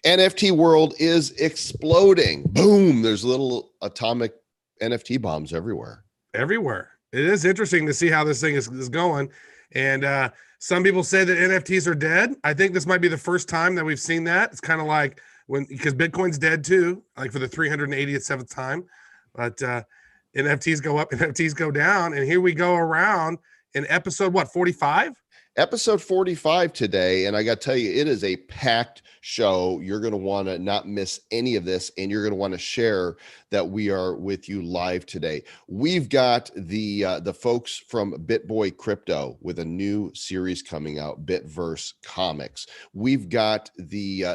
NFT world is exploding. Boom. There's little atomic NFT bombs everywhere. Everywhere. It is interesting to see how this thing is going. And some people say that NFTs are dead. I think this might be the first time that we've seen that. It's kind of like because Bitcoin's dead too, like for the 387th time. But NFTs go up, NFTs go down. And here we go around in episode, 45? Episode 45 today, and I got to tell you, it is a packed show. You're going to want to not miss any of this, and you're going to want to share that we are with you live today. We've got the folks from BitBoy Crypto with a new series coming out, Bitverse Comics. We've got the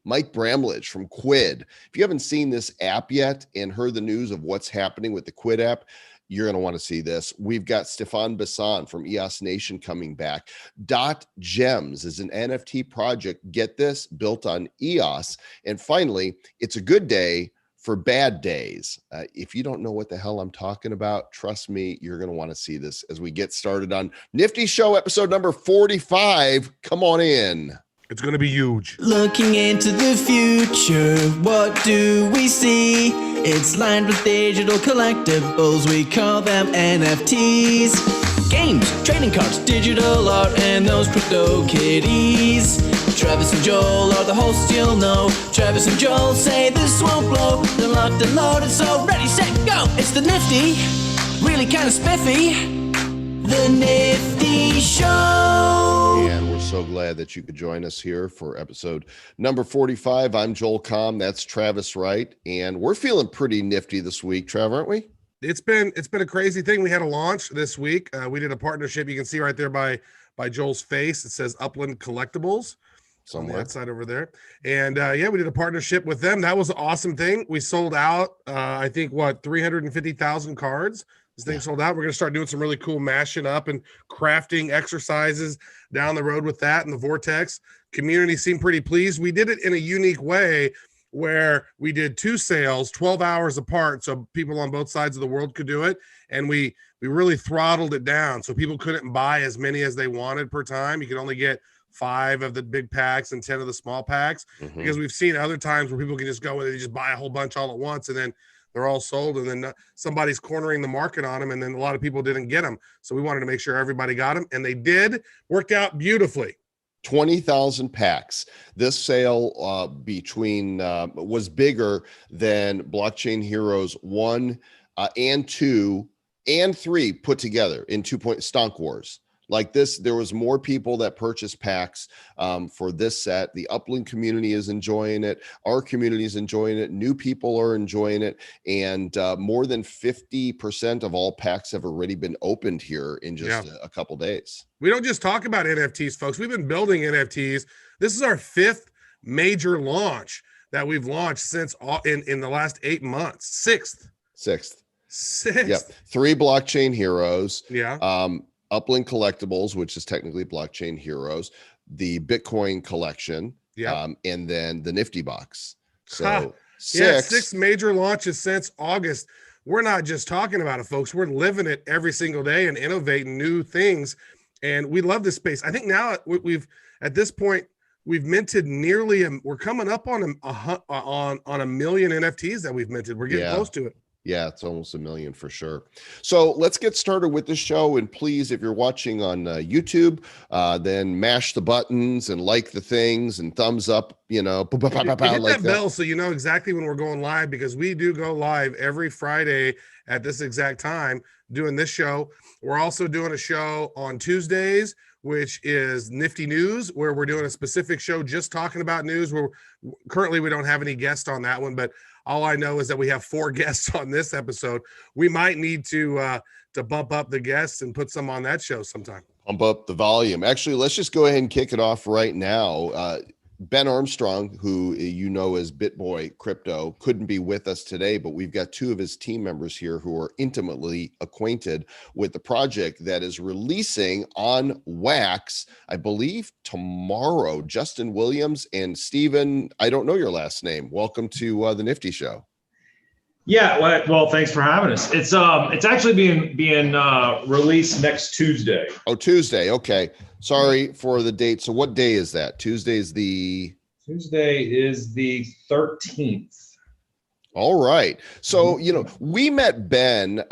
Mike Bramlage from Quidd. If you haven't seen this app yet and heard the news of what's happening with the Quidd app, you're going to want to see this. We've got Stefan Bassan from EOS Nation coming back. Dot Gems is an NFT project, get this, built on EOS. And finally, it's a good day for bad days. If you don't know what the hell I'm talking about, trust me, you're going to want to see this as we get started on Nifty Show episode number 45. Come on in. It's going to be huge. Looking into the future, what do we see? It's lined with digital collectibles, we call them NFTs. Games, trading cards, digital art, and those crypto kitties. Travis and Joel are the hosts, you'll know. Travis and Joel say this won't blow. They're locked and loaded, so ready, set, go. It's the Nifty, really kind of spiffy. The Nifty Show. And we're so glad that you could join us here for episode number 45. I'm Joel Comm. That's Travis Wright. And we're feeling pretty nifty this week, Trav, aren't we? It's been a crazy thing. We had a launch this week. We did a partnership. You can see right there by Joel's face. It says Upland Collectibles. Somewhere. On that side over there. And we did a partnership with them. That was an awesome thing. We sold out, I think, 350,000 cards. This thing sold out. We're going to start doing some really cool mashing up and crafting exercises down the road with that and the Vortex. Community seemed pretty pleased. We did it in a unique way where we did 2 sales 12 hours apart so people on both sides of the world could do it. And we really throttled it down so people couldn't buy as many as they wanted per time. You could only get 5 of the big packs and 10 of the small packs, because we've seen other times where people can just go and they just buy a whole bunch all at once and then they're all sold, and then somebody's cornering the market on them, and then a lot of people didn't get them. So we wanted to make sure everybody got them, and they did. Worked out beautifully. 20,000 packs. This sale was bigger than Blockchain Heroes 1 and 2 and 3 put together in 2 point Stonk Wars. Like this, there was more people that purchased packs for this set. The Upland community is enjoying it. Our community is enjoying it. New people are enjoying it. And more than 50% of all packs have already been opened here in just a couple days. We don't just talk about NFTs, folks. We've been building NFTs. This is our 5th major launch that we've launched since in the last 8 months. Sixth. Yep. 3 Blockchain Heroes. Yeah. Upland Collectibles, which is technically Blockchain Heroes, the Bitcoin collection, and then the Nifty Box. So 6 major launches since August. We're not just talking about it, folks. We're living it every single day and innovating new things. And we love this space. I think now at this point, we've minted we're coming up on a million NFTs that we've minted. We're getting close to it. Yeah, it's almost 1 million for sure. So let's get started with the show. And please, if you're watching on YouTube, then mash the buttons and like the things and thumbs up, hit that bell so you know exactly when we're going live, because we do go live every Friday at this exact time doing this show. We're also doing a show on Tuesdays, which is Nifty News, where we're doing a specific show just talking about news. Currently we don't have any guests on that one, but all I know is that we have 4 guests on this episode. We might need to bump up the guests and put some on that show sometime. Pump up the volume. Actually, let's just go ahead and kick it off right now. Ben Armstrong, who you know as BitBoy Crypto, couldn't be with us today, but we've got 2 of his team members here who are intimately acquainted with the project that is releasing on Wax, I believe, tomorrow. Justin Williams and Steven, I don't know your last name. Welcome to the Nifty Show. Yeah, well, thanks for having us. It's actually being released next Tuesday. Oh, Tuesday. Okay. Sorry for the date. So what day is that? Tuesday is the Tuesday is the 13th. All right. So, we met Ben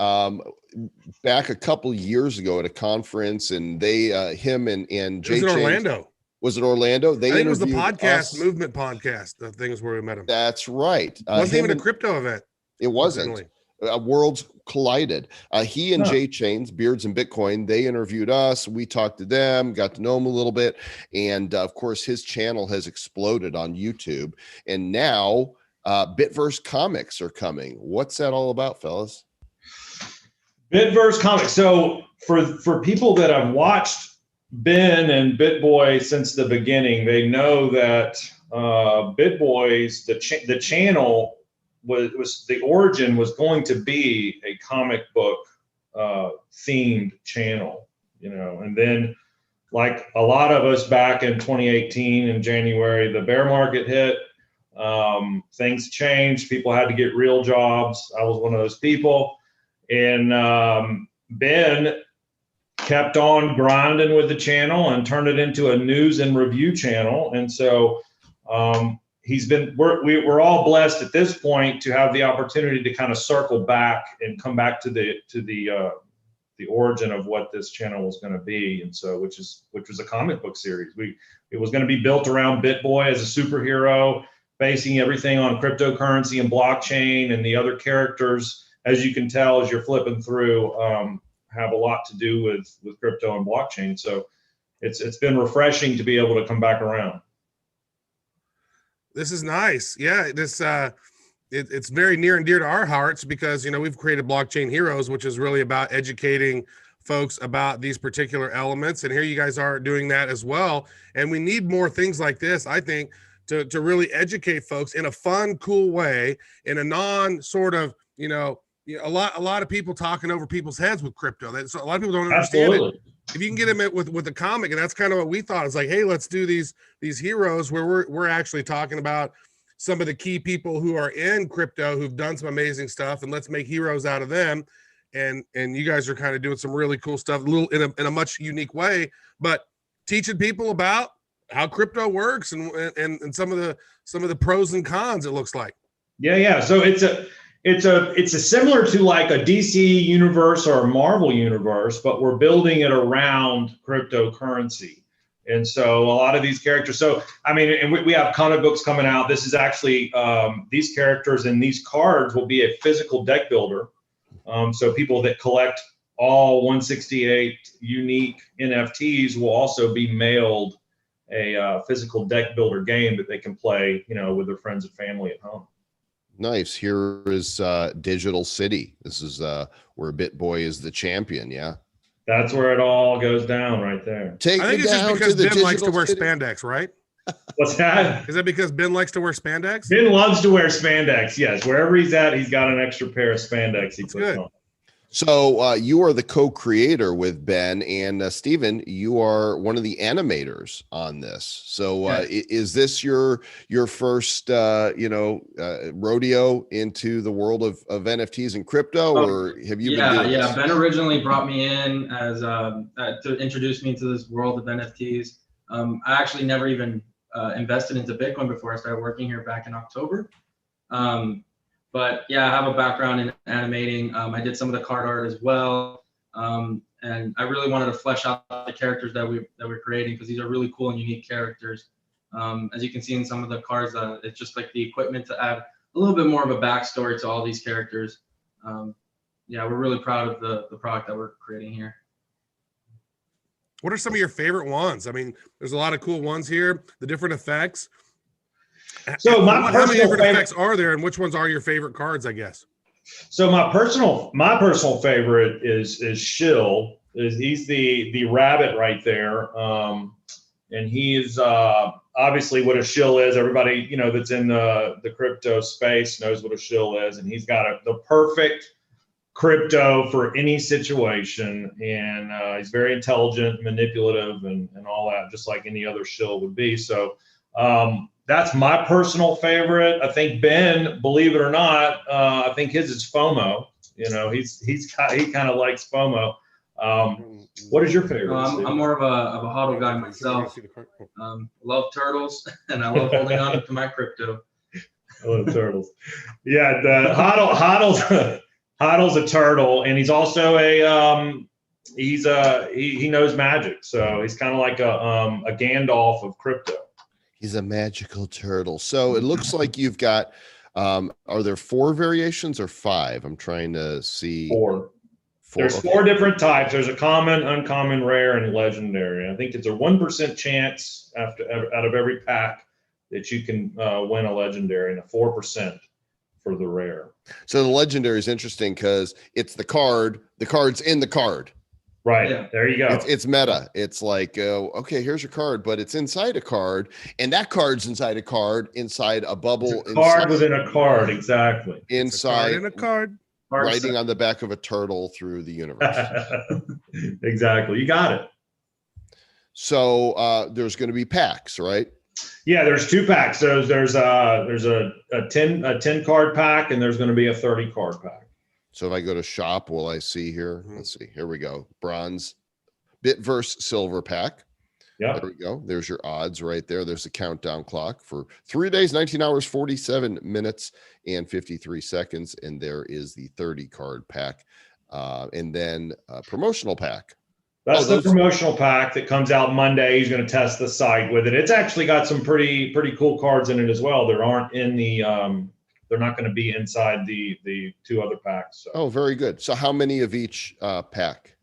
back a couple years ago at a conference, and they, him and Jay. It was in Orlando. Was it Orlando? I think it was the podcast, Movement Podcast. The thing is where we met him. That's right. Wasn't even a crypto event. It wasn't. Worlds collided. He and Jay Chains, Beards and Bitcoin, they interviewed us. We talked to them, got to know him a little bit. And of course, his channel has exploded on YouTube. And now Bitverse comics are coming. What's that all about, fellas? Bitverse comics. So for people that have watched Ben and BitBoy since the beginning, they know that BitBoy's, the channel was the origin was going to be a comic book themed channel, and then like a lot of us back in 2018 in January, the bear market hit, things changed. People had to get real jobs. I was one of those people. And Ben kept on grinding with the channel and turned it into a news and review channel. And so we're all blessed at this point to have the opportunity to kind of circle back and come back to the origin of what this channel was going to be. And so, which was a comic book series. It was going to be built around BitBoy as a superhero, basing everything on cryptocurrency and blockchain, and the other characters, as you can tell, as you're flipping through, have a lot to do with crypto and blockchain. So it's been refreshing to be able to come back around. This is nice. Yeah, this it's very near and dear to our hearts because we've created Blockchain Heroes, which is really about educating folks about these particular elements. And here you guys are doing that as well. And we need more things like this, I think, to really educate folks in a fun, cool way, in a non sort of, a lot of people talking over people's heads with crypto. So a lot of people don't understand it. If you can get them with a comic, and that's kind of what we thought. It's like, hey, let's do these heroes where we're actually talking about some of the key people who are in crypto who've done some amazing stuff, and let's make heroes out of them. And you guys are kind of doing some really cool stuff, in a much unique way, but teaching people about how crypto works and some of the pros and cons. It looks like. Yeah. So it's a similar to like a DC universe or a Marvel universe, but we're building it around cryptocurrency. And so a lot of these characters, and we have comic books coming out. This is actually, these characters and these cards will be a physical deck builder. So people that collect all 168 unique NFTs will also be mailed a physical deck builder game that they can play, with their friends and family at home. Nice. Here is Digital City. This is where BitBoy is the champion. Yeah, that's where it all goes down right there. I think it's just because Ben likes to wear spandex, right? What's that? Is that because Ben likes to wear spandex? Ben loves to wear spandex. Yes, wherever he's at, he's got an extra pair of spandex he puts on. So you are the co-creator with Ben, and Steven, you are one of the animators on this. So is this your first rodeo into the world of NFTs and crypto, or have you been doing this? Ben originally brought me in as to introduce me into this world of NFTs. I actually never even invested into Bitcoin before I started working here back in October. But yeah, I have a background in animating. I did some of the card art as well. And I really wanted to flesh out the characters that we're creating, because these are really cool and unique characters. As you can see in some of the cards, it's just like the equipment to add a little bit more of a backstory to all these characters. We're really proud of the product that we're creating here. What are some of your favorite ones? I mean, there's a lot of cool ones here, the different effects. So how many different effects are there, and which ones are your favorite cards, I guess? So my personal favorite is Shill. He's the rabbit right there. And he's obviously what a shill is. Everybody, that's in the crypto space knows what a shill is. And he's got the perfect crypto for any situation. And he's very intelligent, manipulative, and all that, just like any other shill would be. So that's my personal favorite. I think Ben, believe it or not, I think his is FOMO. He kind of likes FOMO. What is your favorite? I'm more of a hodl guy myself. Love turtles, and I love holding on to my crypto. I love turtles. Yeah, the hodl's a turtle, and he's also he knows magic, so he's kind of like a Gandalf of crypto. He's a magical turtle. So it looks like you've got are there 4 variations or 5? I'm trying to see. 4. There's Okay. 4 different types. There's a common, uncommon, rare, and legendary. I think it's a 1% chance out of every pack that you can win a legendary, and a 4% for the rare. So the legendary is interesting because it's the card's in the card. Right. Yeah. There you go. It's meta. It's like, okay, here's your card, but it's inside a card, and that card's inside a card, inside a bubble. It's a card within a card, exactly. Inside in a card. writing on the back of a turtle through the universe. Exactly. You got it. So there's going to be packs, right? Yeah, there's 2 packs. So there's a 10 card pack, and there's going to be a 30 card pack. So if I go to shop, will I see here? Let's see. Here we go. Bronze, Bitverse silver pack. Yeah. There we go. There's your odds right there. There's a countdown clock for 3 days, 19 hours, 47 minutes, and 53 seconds. And there is the 30 card pack. And then a promotional pack. That's the promotional pack that comes out Monday. He's going to test the site with it. It's actually got some pretty cool cards in it as well. There aren't in the they're not going to be inside the 2 other packs. So. Oh, very good. So how many of each pack?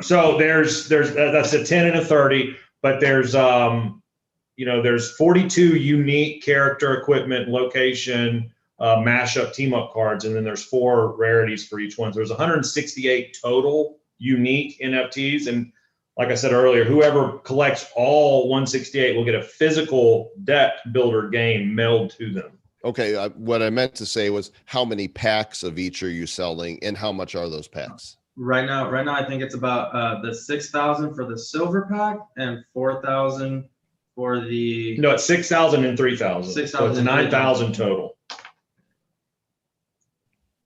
So there's that's a 10 and a 30, but there's there's 42 unique character, equipment, location, mashup, team up cards, and then there's 4 rarities for each one. So there's 168 total unique NFTs, and like I said earlier, whoever collects all 168 will get a physical deck builder game mailed to them. Okay, what I meant to say was how many packs of each are you selling, and how much are those packs? Right now, I think it's about the 6,000 for the silver pack and 4,000 for the. No, it's 6,000 and 3,000. 6,000. So it's 9,000 total.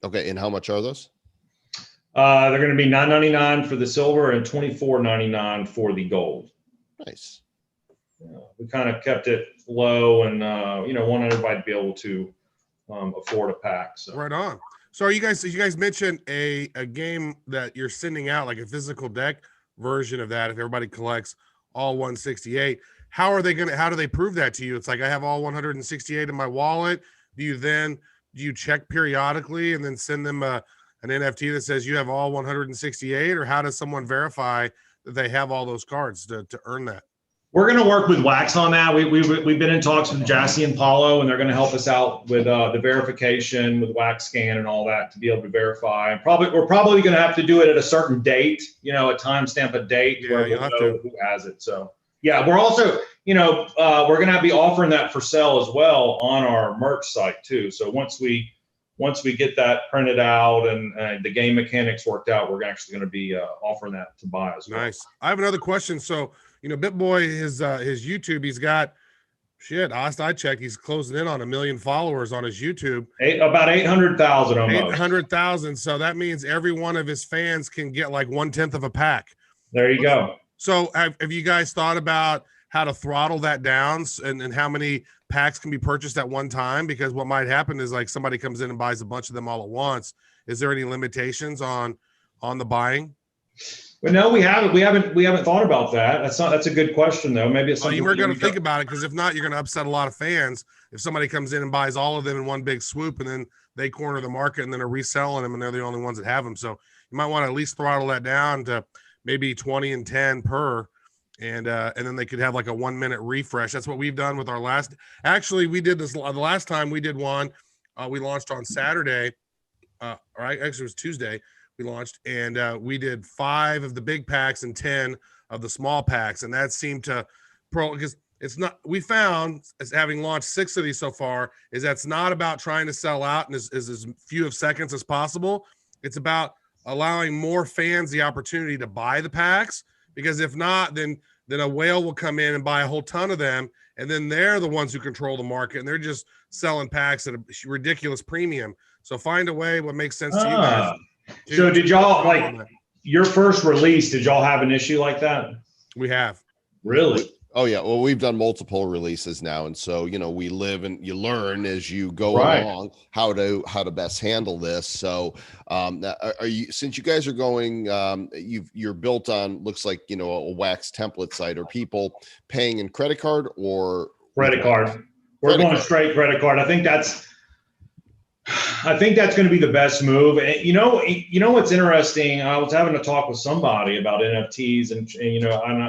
Okay, and how much are those? They're going to be $9.99 for the silver and $24.99 for the gold. Nice. We kind of kept it low, and want everybody to be able to afford a pack. So. Right on. So you guys mentioned a game that you're sending out, like a physical deck version of that. If everybody collects all 168, how do they prove that to you? It's like, I have all 168 in my wallet. Do you check periodically and then send them an NFT that says you have all 168, or how does someone verify that they have all those cards to earn that? We're going to work with Wax on that. We've been in talks with Jassy and Paulo, and they're going to help us out with the verification with Wax Scan and all that to be able to verify. And we're probably going to have to do it at a certain date, a timestamp, a date where we'll know who has it. So yeah, we're also, we're going to be offering that for sale as well on our merch site too. So once we get that printed out and the game mechanics worked out, we're actually going to be offering that to buy as well. Nice. I have another question. So, BitBoy, his YouTube, he's got last I checked, he's closing in on 1 million followers on his YouTube. About 800,000 almost. 800,000. So that means every one of his fans can get like 1/10 of a pack. There you go. So have you guys thought about how to throttle that down and how many packs can be purchased at one time? Because what might happen is, like, somebody comes in and buys a bunch of them all at once. Is there any limitations on the buying? Well, no, we haven't thought about that. That's a good question though. Maybe it's something you were going to think about it, because if not, you're going to upset a lot of fans if somebody comes in and buys all of them in one big swoop, and then they corner the market and then are reselling them and they're the only ones that have them. So you might want to at least throttle that down to maybe 20 and 10 per, and then they could have like a 1 minute refresh. That's what we've done with our last. Actually, we did this the last time we did one. We launched on Saturday. Actually, it was Tuesday. We launched, and we did 5 of the big packs and 10 of the small packs, and that seemed to because it's not. We found, as having launched 6 of these so far, is that's not about trying to sell out in as few of seconds as possible. It's about allowing more fans the opportunity to buy the packs, because if not, then a whale will come in and buy a whole ton of them, and then they're the ones who control the market, and they're just selling packs at a ridiculous premium. So find a way what makes sense to you guys. So did y'all your first release, did y'all have an issue like that? We have. Really? Oh yeah. Well, we've done multiple releases now. And so, we live and you learn as you go Right. along how to best handle this. So, now, are you, since you guys are going, you're built on, looks like, a wax template site, are people paying in credit card or Credit card. We're going straight credit card. I think that's going to be the best move. And what's interesting? I was having a talk with somebody about NFTs, and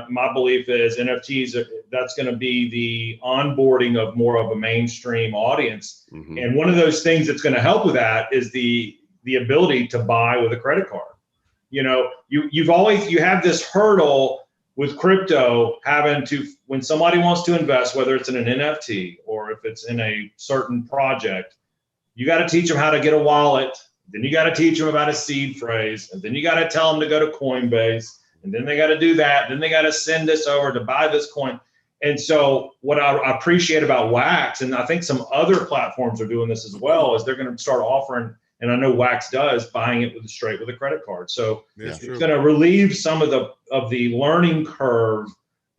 my belief is NFTs, that's going to be the onboarding of more of a mainstream audience. Mm-hmm. And one of those things that's going to help with that is the ability to buy with a credit card. You have this hurdle with crypto having to, when somebody wants to invest, whether it's in an NFT or if it's in a certain project, you got to teach them how to get a wallet. Then you got to teach them about a seed phrase. And then you got to tell them to go to Coinbase. And then they got to do that. Then they got to send this over to buy this coin. And so what I appreciate about Wax, and I think some other platforms are doing this as well, is they're going to start offering, and I know Wax does, buying it straight with a credit card. So it's going to relieve some of the learning curve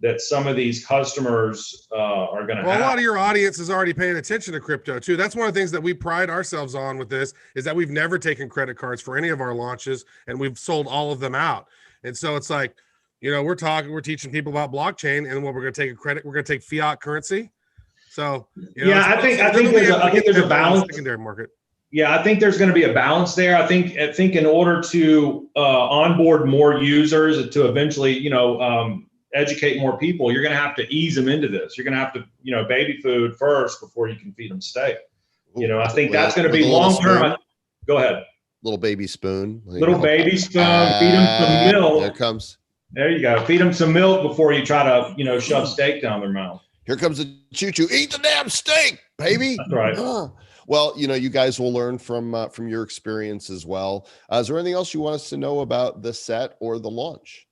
that some of these customers are going to have. Well, a lot of your audience is already paying attention to crypto too. That's one of the things that we pride ourselves on with this, is that we've never taken credit cards for any of our launches, and we've sold all of them out. And so it's like, we're teaching people about blockchain, and what we're going to take we're going to take fiat currency. So I think there's a balance. Secondary market. Yeah, I think there's going to be a balance there. I think in order to onboard more users, to eventually, educate more people, you're going to have to ease them into this. You're going to have to, baby food first before you can feed them steak. I think that's going to be long term. Go ahead. Little baby spoon. Baby spoon. Feed them some milk. There comes. There you go. Feed them some milk before you try to, shove steak down their mouth. Here comes the choo-choo. Eat the damn steak, baby. That's right. Well, you guys will learn from your experience as well. Is there anything else you want us to know about the set or the launch?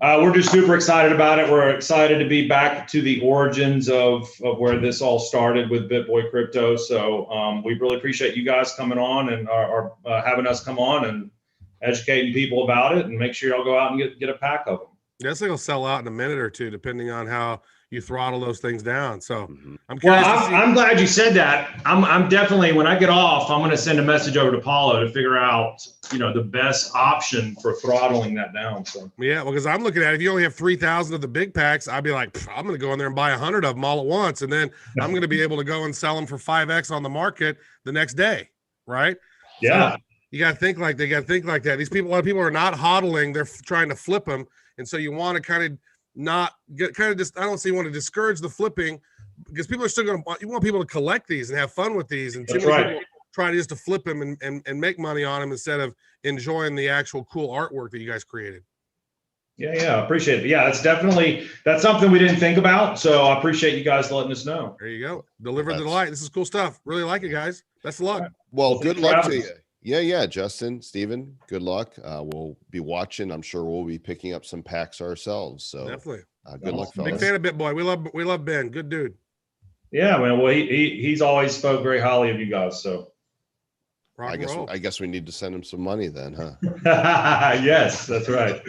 We're just super excited about it. We're excited to be back to the origins of where this all started with BitBoy Crypto. So we really appreciate you guys coming on and are having us come on and educating people about it, and make sure y'all go out and get a pack of them. This thing will sell out in a minute or two, depending on how you throttle those things down. So I'm curious. Well, I'm glad you said that. I'm definitely, when I get off, I'm going to send a message over to Paulo to figure out, the best option for throttling that down. So yeah, because I'm looking at, if you only have 3,000 of the big packs, I'd be like, I'm going to go in there and buy 100 of them all at once, and then I'm going to be able to go and sell them for 5x on the market the next day, right? Yeah. So you got to think like that. A lot of people are not hodling; they're trying to flip them, and so you want to kind of not get I don't say you want to discourage the flipping, because people are still going to, you want people to collect these and have fun with these, and too many people try just to flip them and make money on them instead of enjoying the actual cool artwork that you guys created. Yeah, appreciate it. Yeah, that's something we didn't think about, so I appreciate you guys letting us know. There you go. Deliver the delight. This is cool stuff. Really like it, guys. Best of luck. Well, good luck to you. Yeah, Justin, Steven, good luck. We'll be watching. I'm sure we'll be picking up some packs ourselves. So definitely. Good luck, fellas. Big fan of BitBoy. We love Ben. Good dude. Yeah, man. Well, he's always spoke very highly of you guys. So I guess we need to send him some money then, huh? Yes, that's right.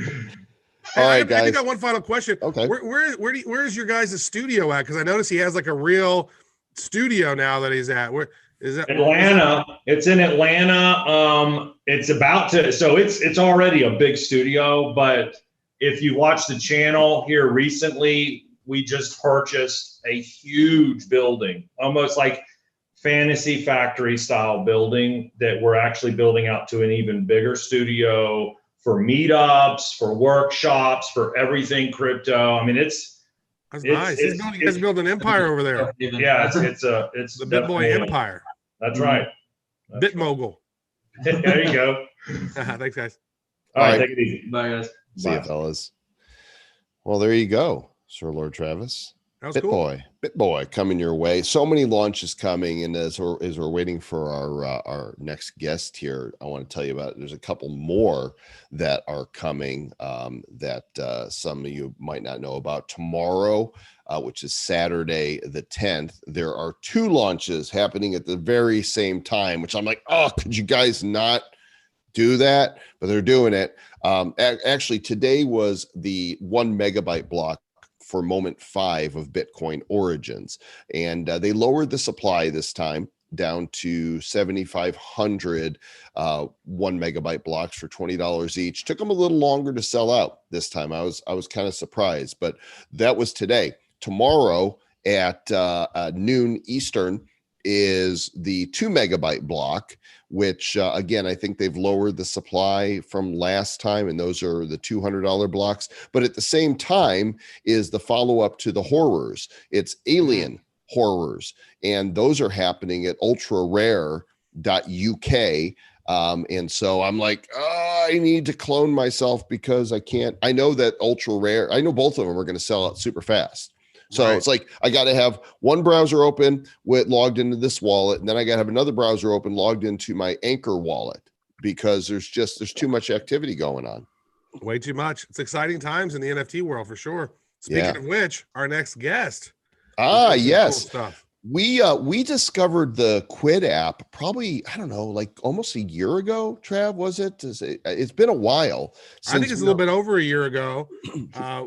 All right, guys. I got one final question. Okay. Where's your guys' studio at? Because I noticed he has like a real studio now that he's at. Where is that? Atlanta. It's in Atlanta. It's about to. So it's already a big studio. But if you watch the channel here recently, we just purchased a huge building, almost like Fantasy Factory style building, that we're actually building out to an even bigger studio for meetups, for workshops, for everything crypto. I mean, that's nice. He's building an empire over there. Yeah, it's the BitBoy empire. That's right. BitMogul. There you go. Thanks, guys. All right, take it easy. Bye, guys. See you, fellas. Well, there you go, Sir Lord Travis. That was cool. BitBoy coming your way. So many launches coming, and as we're waiting for our next guest here, I want to tell you about. There's a couple more that are coming that some of you might not know about. Tomorrow, which is Saturday the 10th, there are 2 launches happening at the very same time. Which I'm like, oh, could you guys not do that, but they're doing it. Actually, today was the 1 megabyte block for moment 5 of Bitcoin Origins, and they lowered the supply this time down to 7,500 1 megabyte blocks for $20 each. Took them a little longer to sell out this time. I was kind of surprised, but that was today. Tomorrow at noon Eastern is the 2 megabyte block, which again, I think they've lowered the supply from last time, and those are the $200 blocks. But at the same time is the follow-up to the horrors. It's Alien Horrors, and those are happening at ultrarare.uk. And so I'm like, oh, I need to clone myself because I can't. I know that ultra rare, I know both of them are going to sell out super fast. So It's like I got to have one browser open with logged into this wallet, and then I got to have another browser open logged into my Anchor wallet, because there's too much activity going on. Way too much. It's exciting times in the NFT world for sure. Speaking of which, our next guest. Yes. Cool stuff. We discovered the Quidd app probably, I don't know, like almost a year ago. Trav, was it? It's been a while. I think it's a little bit over a year ago.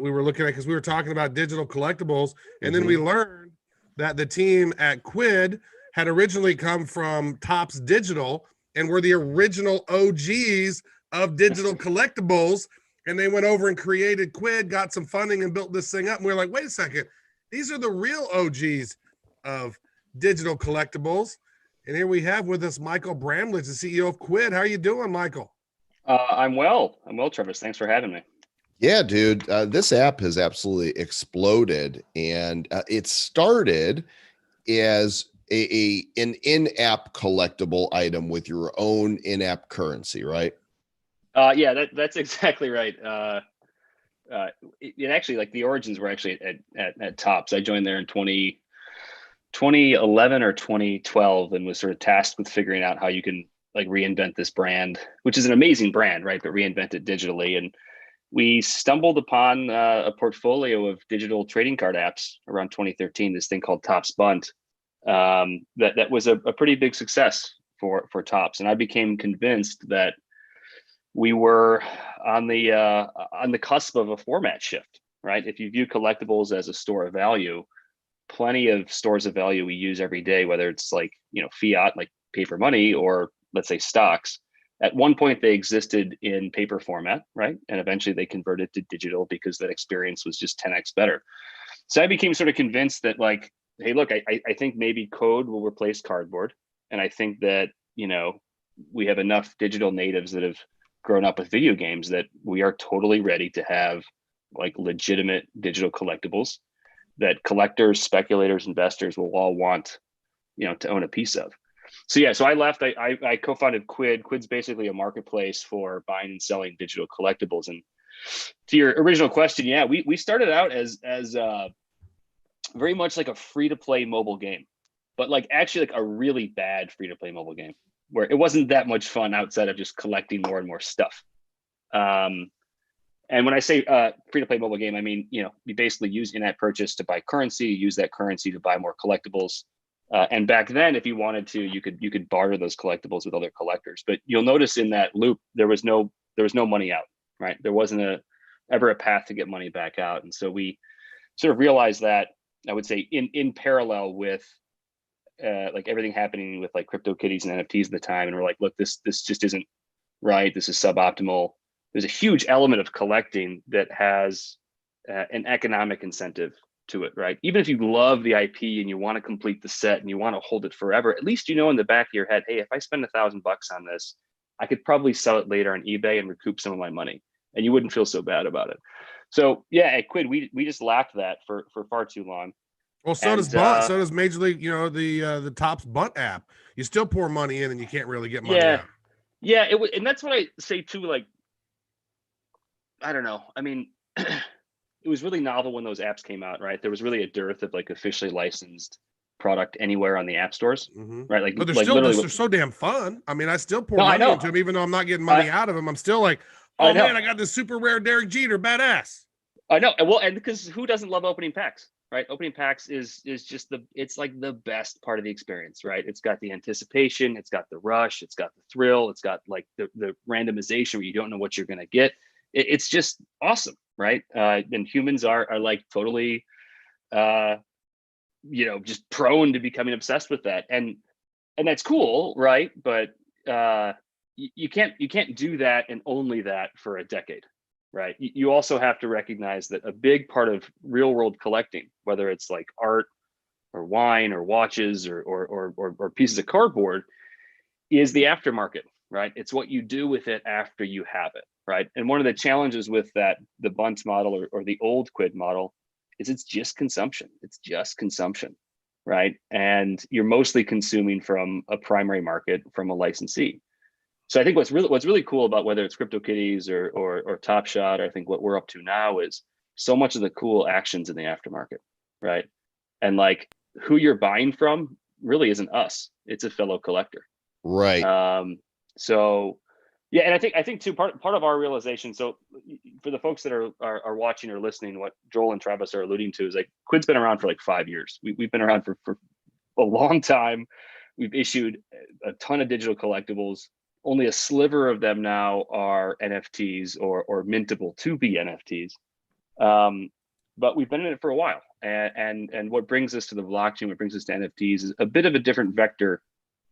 We were looking at, because we were talking about digital collectibles, and then we learned that the team at Quidd had originally come from Topps Digital and were the original OGs of digital collectibles. And they went over and created Quidd, got some funding, and built this thing up. And we were like, wait a second, these are the real OGs of digital collectibles. And here we have with us Michael Bramlage, the CEO of Quidd. How are you doing, Michael? I'm well, Travis. Thanks for having me. Yeah, dude, this app has absolutely exploded, and it started as an in-app collectible item with your own in-app currency, right? Yeah, that's exactly right. It actually, like, the origins were actually at Topps. I joined there in 2011 or 2012, and was sort of tasked with figuring out how you can like reinvent this brand, which is an amazing brand, right? But reinvent it digitally. And we stumbled upon a portfolio of digital trading card apps around 2013, this thing called Topps Bunt. That was a pretty big success for Topps. And I became convinced that we were on the cusp of a format shift, right? If you view collectibles as a store of value, plenty of stores of value we use every day, whether it's like, fiat, like paper money, or let's say stocks. At one point they existed in paper format, right? And eventually they converted to digital because that experience was just 10x better. So I became sort of convinced that, like, hey, look, I think maybe code will replace cardboard. And I think that, we have enough digital natives that have grown up with video games that we are totally ready to have like legitimate digital collectibles that collectors, speculators, investors will all want, to own a piece of. So yeah, so I left. I co-founded Quidd. Quidd's basically a marketplace for buying and selling digital collectibles. And to your original question, yeah, we started out as very much like a free-to-play mobile game, but like actually like a really bad free-to-play mobile game where it wasn't that much fun outside of just collecting more and more stuff. And when I say free-to-play mobile game, I mean, you basically use in-app purchase to buy currency, use that currency to buy more collectibles. And back then, if you wanted to, you could barter those collectibles with other collectors. But you'll notice in that loop, there was no money out, right? There wasn't ever a path to get money back out. And so we sort of realized that, I would say, in parallel with like everything happening with like CryptoKitties and NFTs at the time. And we're like, look, this just isn't right. This is suboptimal. There's a huge element of collecting that has an economic incentive to it, right? Even if you love the IP and you want to complete the set and you want to hold it forever, at least in the back of your head, hey, if I spend $1,000 on this, I could probably sell it later on eBay and recoup some of my money, and you wouldn't feel so bad about it. So yeah, at Quidd, we just lacked that for far too long. Well, so does Bunt. So does Major League, the Topps Bunt app. You still pour money in and you can't really get money out. Yeah, it was, and that's what I say too. Like, I don't know. I mean, it was really novel when those apps came out, right? There was really a dearth of like officially licensed product anywhere on the app stores, right? Like, but they're like they're so damn fun. I mean, I still pour money into them, even though I'm not getting money out of them. I'm still like, man, I got this super rare Derek Jeter, badass. I know. Well, and because who doesn't love opening packs, right? Opening packs is just it's like the best part of the experience, right? It's got the anticipation, it's got the rush, it's got the thrill, it's got like the randomization where you don't know what you're going to get. It's just awesome, right? And humans are like totally, just prone to becoming obsessed with that, and that's cool, right? But you can't do that and only that for a decade. Right. You also have to recognize that a big part of real world collecting, whether it's like art or wine or watches or pieces of cardboard, is the aftermarket, right? It's what you do with it after you have it, right? And one of the challenges with that, the Bundt model or the old Quidd model, is it's just consumption. It's just consumption, right? And you're mostly consuming from a primary market, from a licensee. So I think what's really cool about whether it's CryptoKitties or Top Shot, I think what we're up to now is so much of the cool actions in the aftermarket, right? And like who you're buying from really isn't us; it's a fellow collector, Right. So yeah, and I think too part of our realization. So for the folks that are watching or listening, what Joel and Travis are alluding to is like Quidd's been around for like 5 years. We've been around for a long time. We've issued a ton of digital collectibles. Only a sliver of them now are NFTs or mintable to be NFTs. But we've been in it for a while. And what brings us to the blockchain, what brings us to NFTs is a bit of a different vector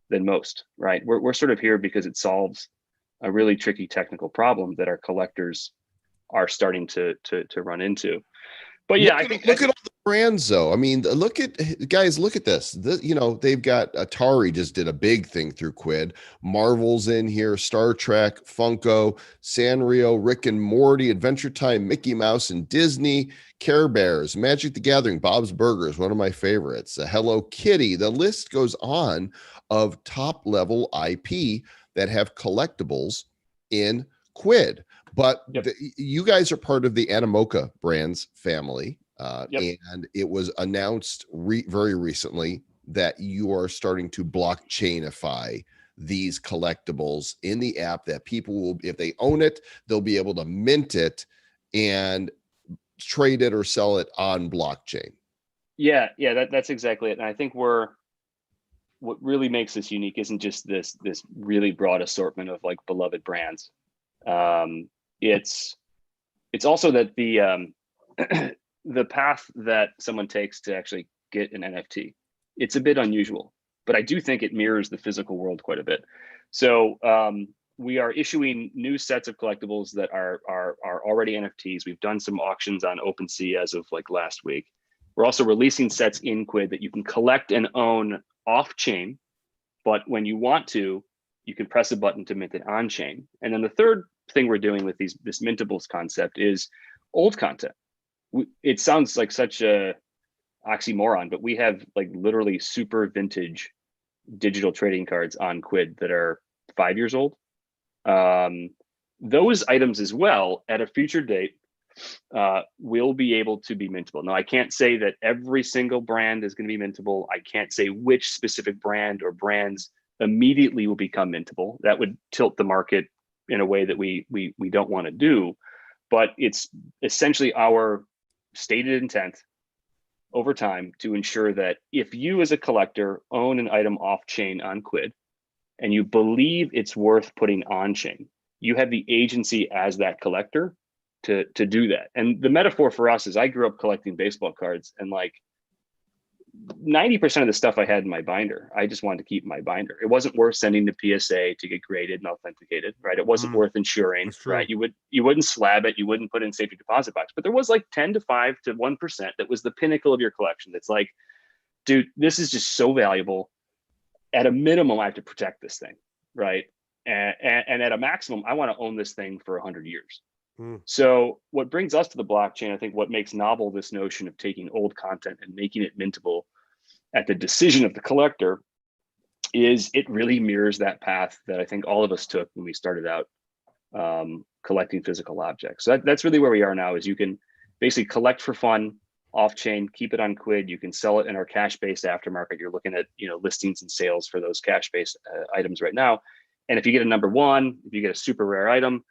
than most, right? We're sort of here because it solves a really tricky technical problem that our collectors are starting to run into. But yeah, look at all the brands though. I mean, look at this. They've got Atari just did a big thing through Quidd. Marvel's in here, Star Trek, Funko, Sanrio, Rick and Morty, Adventure Time, Mickey Mouse and Disney, Care Bears, Magic the Gathering, Bob's Burgers, one of my favorites, Hello Kitty. The list goes on of top level IP that have collectibles in Quidd. But Yep. You guys are part of the Animoca Brands family, Yep. and it was announced very recently that you are starting to blockchainify these collectibles in the app, that people will, if they own it, they'll be able to mint it and trade it or sell it on blockchain. Yeah, that's exactly it. And I think what really makes this unique isn't just this really broad assortment of like beloved brands. It's also that the the path that someone takes to actually get an NFT, it's a bit unusual, but I do think it mirrors the physical world quite a bit. So we are issuing new sets of collectibles that are already NFTs. We've done some auctions on OpenSea as of like last week. We're also releasing sets in Quidd that you can collect and own off chain, but when you want to, you can press a button to mint it on chain. And then the third thing we're doing with this mintables concept is old content. It sounds like such a oxymoron, but we have like literally super vintage digital trading cards on Quidd that are 5 years old. Those items as well at a future date will be able to be mintable. Now, I can't say that every single brand is going to be mintable. I can't say which specific brand or brands immediately will become mintable. That would tilt the market in a way that we don't want to do. But it's essentially our stated intent over time to ensure that if you as a collector own an item off chain on Quidd and you believe it's worth putting on chain, you have the agency as that collector to do that. And the metaphor for us is I grew up collecting baseball cards, and like 90% of the stuff I had in my binder, I just wanted to keep in my binder. It wasn't worth sending to PSA to get graded and authenticated, right? It wasn't worth insuring, right? You wouldn't slab it, you wouldn't put it in safety deposit box. But there was like 10 to 5 to 1% that was the pinnacle of your collection. That's like, dude, this is just so valuable. At a minimum, I have to protect this thing, right? And at a maximum, I want to own this thing for 100 years. So what brings us to the blockchain, I think what makes novel this notion of taking old content and making it mintable at the decision of the collector is it really mirrors that path that I think all of us took when we started out collecting physical objects. So that's really where we are now, is you can basically collect for fun off chain, keep it on Quidd. You can sell it in our cash-based aftermarket. You're looking at listings and sales for those cash-based items right now. And if you get a number one, if you get a super rare item,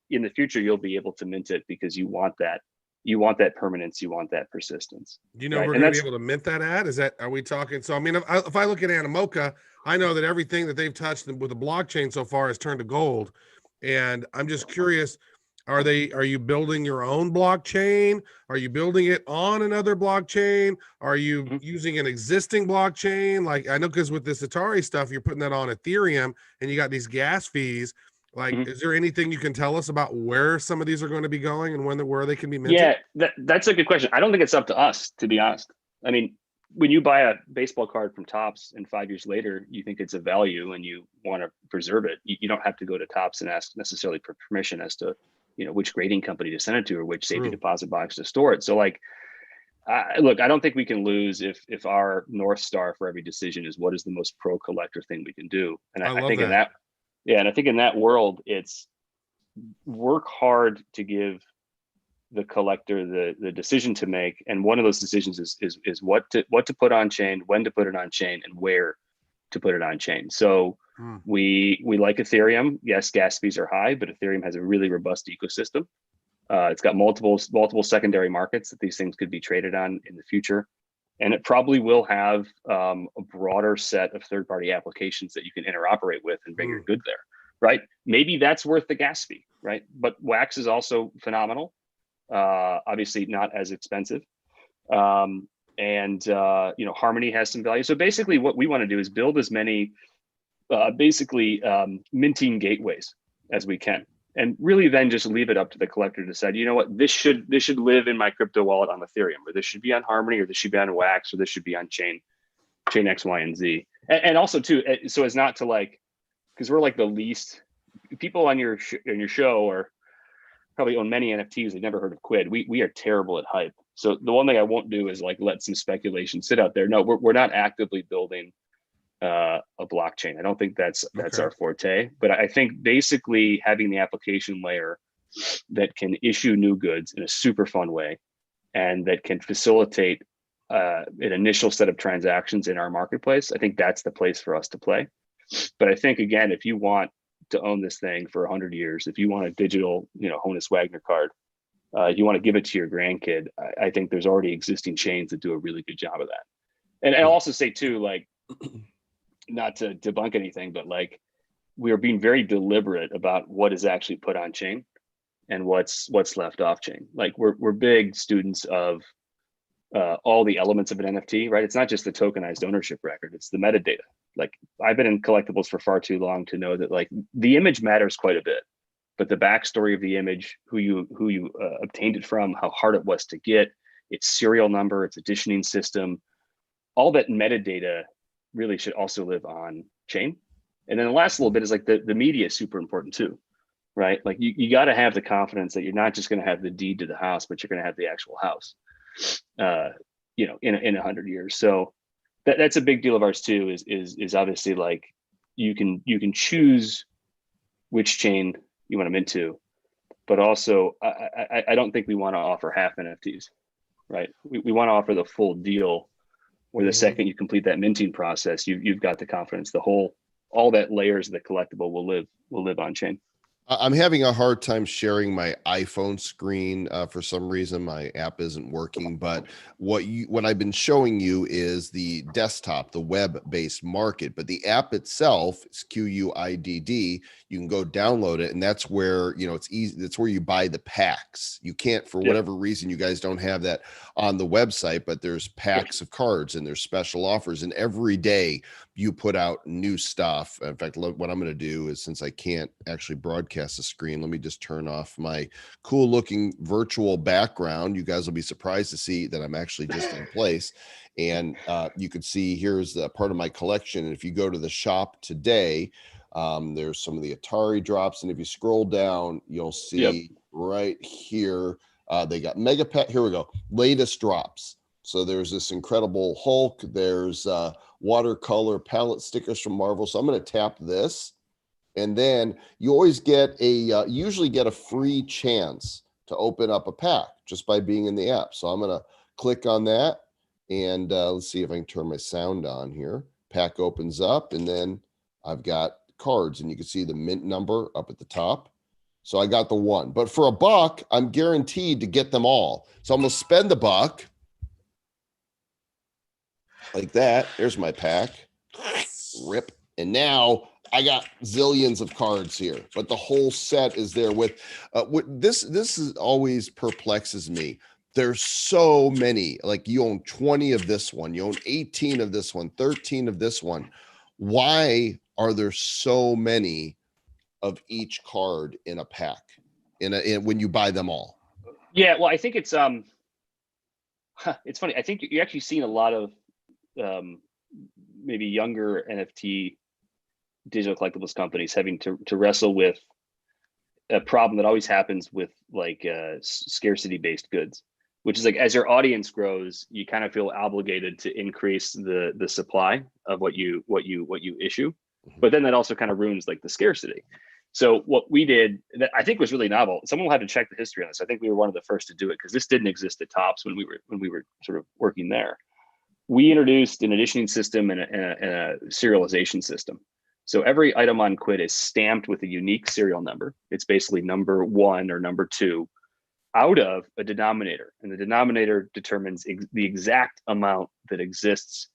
in the future, you'll be able to mint it because you want that you want that permanence, you want that persistence. Do you know right? we're And going to that's be able to mint that at? Are we talking? So, I mean, if I look at Animoca, I know that everything that they've touched with the blockchain so far has turned to gold. And I'm just curious, are you building your own blockchain? Are you building it on another blockchain? Are you Mhm. using an existing blockchain? Like, I know because with this Atari stuff, you're putting that on Ethereum and you got these gas fees. Like, Mhm. is there anything you can tell us about where some of these are going to be going and where they can be minted? Yeah, that's a good question. I don't think it's up to us, to be honest. I mean, when you buy a baseball card from Topps and 5 years later, you think it's a value and you want to preserve it, you don't have to go to Topps and ask necessarily for permission as to, which grading company to send it to or which safety True. deposit box to store it. So like, look, I don't think we can lose if our North Star for every decision is what is the most pro collector thing we can do. And I I love think in that. yeah, and I think in that world, it's work hard to give the collector the decision to make, and one of those decisions is what to put on chain, when to put it on chain, and where to put it on chain. So we like Ethereum. Yes, gas fees are high, but Ethereum has a really robust ecosystem. It's got multiple secondary markets that these things could be traded on in the future, and it probably will have a broader set of third-party applications that you can interoperate with and bring your good there. Right? Maybe that's worth the gas fee. Right? But Wax is also phenomenal. Obviously not as expensive. Harmony has some value. So basically what we want to do is build as many minting gateways as we can. And really then just leave it up to the collector to decide, you know what, this should live in my crypto wallet on Ethereum, or this should be on Harmony, or this should be on Wax, or this should be on chain X, Y, and Z. And also too, so as not to like, because we're like the least people on your show or probably own many NFTs. They've never heard of Quidd. We are terrible at hype. So the one thing I won't do is like let some speculation sit out there. No, we're not actively building a blockchain. I don't think that's our forte. But I think basically having the application layer that can issue new goods in a super fun way, and that can facilitate an initial set of transactions in our marketplace, I think that's the place for us to play. But I think again, if you want to own this thing for 100 years, if you want a digital, Honus Wagner card, you want to give it to your grandkid, I think there's already existing chains that do a really good job of that. And I'll also say too, like, not to debunk anything, but like, we are being very deliberate about what is actually put on chain and what's left off chain. Like we're big students of all the elements of an NFT, right? It's not just the tokenized ownership record, it's the metadata. Like I've been in collectibles for far too long to know that like the image matters quite a bit, but the backstory of the image, who you obtained it from, how hard it was to get, its serial number, its editioning system, all that metadata really should also live on chain. And then the last little bit is like the media is super important too, right? Like you got to have the confidence that you're not just going to have the deed to the house, but you're going to have the actual house, in 100 years. So that's a big deal of ours too, is obviously like you can choose which chain you want them into, but also I don't think we want to offer half NFTs, right? We want to offer the full deal, where the second you complete that minting process, you've got the confidence, all that layers of the collectible will live on chain. I'm having a hard time sharing my iPhone screen. For some reason, my app isn't working. But what I've been showing you is the desktop, the web-based market. But the app itself is QUIDD. You can go download it, and that's where it's easy. That's where you buy the packs. You can't, for whatever reason, you guys don't have that on the website. But there's packs of cards, and there's special offers, and every day you put out new stuff. In fact, look, what I'm going to do is, since I can't actually broadcast the screen, let me just turn off my cool looking virtual background. You guys will be surprised to see that I'm actually just in place. And you can see here's the part of my collection. And if you go to the shop today, there's some of the Atari drops. And if you scroll down, you'll see right here, they got mega pack. Here we go. Latest drops. So there's this incredible Hulk. There's watercolor palette stickers from Marvel. So I'm going to tap this, and then you always get usually get a free chance to open up a pack just by being in the app. So I'm going to click on that, and let's see if I can turn my sound on here. Pack opens up, and then I've got cards, and you can see the mint number up at the top. So I got the one, but for $1, I'm guaranteed to get them all. So I'm going to spend the $1 like that. There's my pack. Rip. And now I got zillions of cards here, but the whole set is there with this is always perplexes me. There's so many, like you own 20 of this one, you own 18 of this one, 13 of this one. Why are there so many of each card in a pack when you buy them all? Yeah, well, I think it's it's funny. I think you're actually seeing a lot of maybe younger NFT digital collectibles companies having to wrestle with a problem that always happens with like scarcity based goods, which is like as your audience grows, you kind of feel obligated to increase the supply of what you issue, but then that also kind of ruins like the scarcity. So what we did that I think was really novel. Someone will have to check the history on this. I think we were one of the first to do it because this didn't exist at Topps when we were sort of working there. We introduced an editioning system and a serialization system. So every item on Quidd is stamped with a unique serial number. It's basically number 1 or number 2 out of a denominator. And the denominator determines the exact amount that exists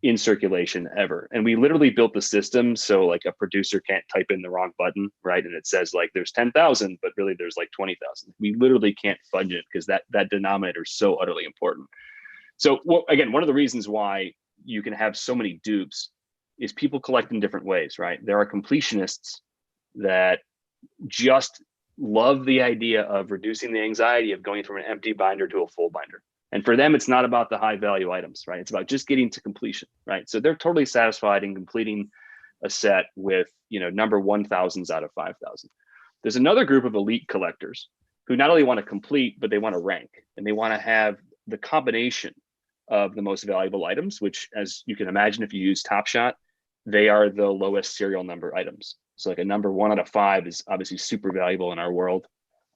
in circulation ever. And we literally built the system so like a producer can't type in the wrong button, right? And it says like there's 10,000, but really there's like 20,000. We literally can't fudge it because that denominator is so utterly important. So again, one of the reasons why you can have so many dupes is people collect in different ways, right? There are completionists that just love the idea of reducing the anxiety of going from an empty binder to a full binder. And for them, it's not about the high value items, right? It's about just getting to completion, right? So they're totally satisfied in completing a set with, number 1,000s out of 5,000. There's another group of elite collectors who not only want to complete, but they want to rank and they want to have the combination of the most valuable items, which as you can imagine, if you use Top Shot, they are the lowest serial number items. So like a number 1 out of 5 is obviously super valuable in our world.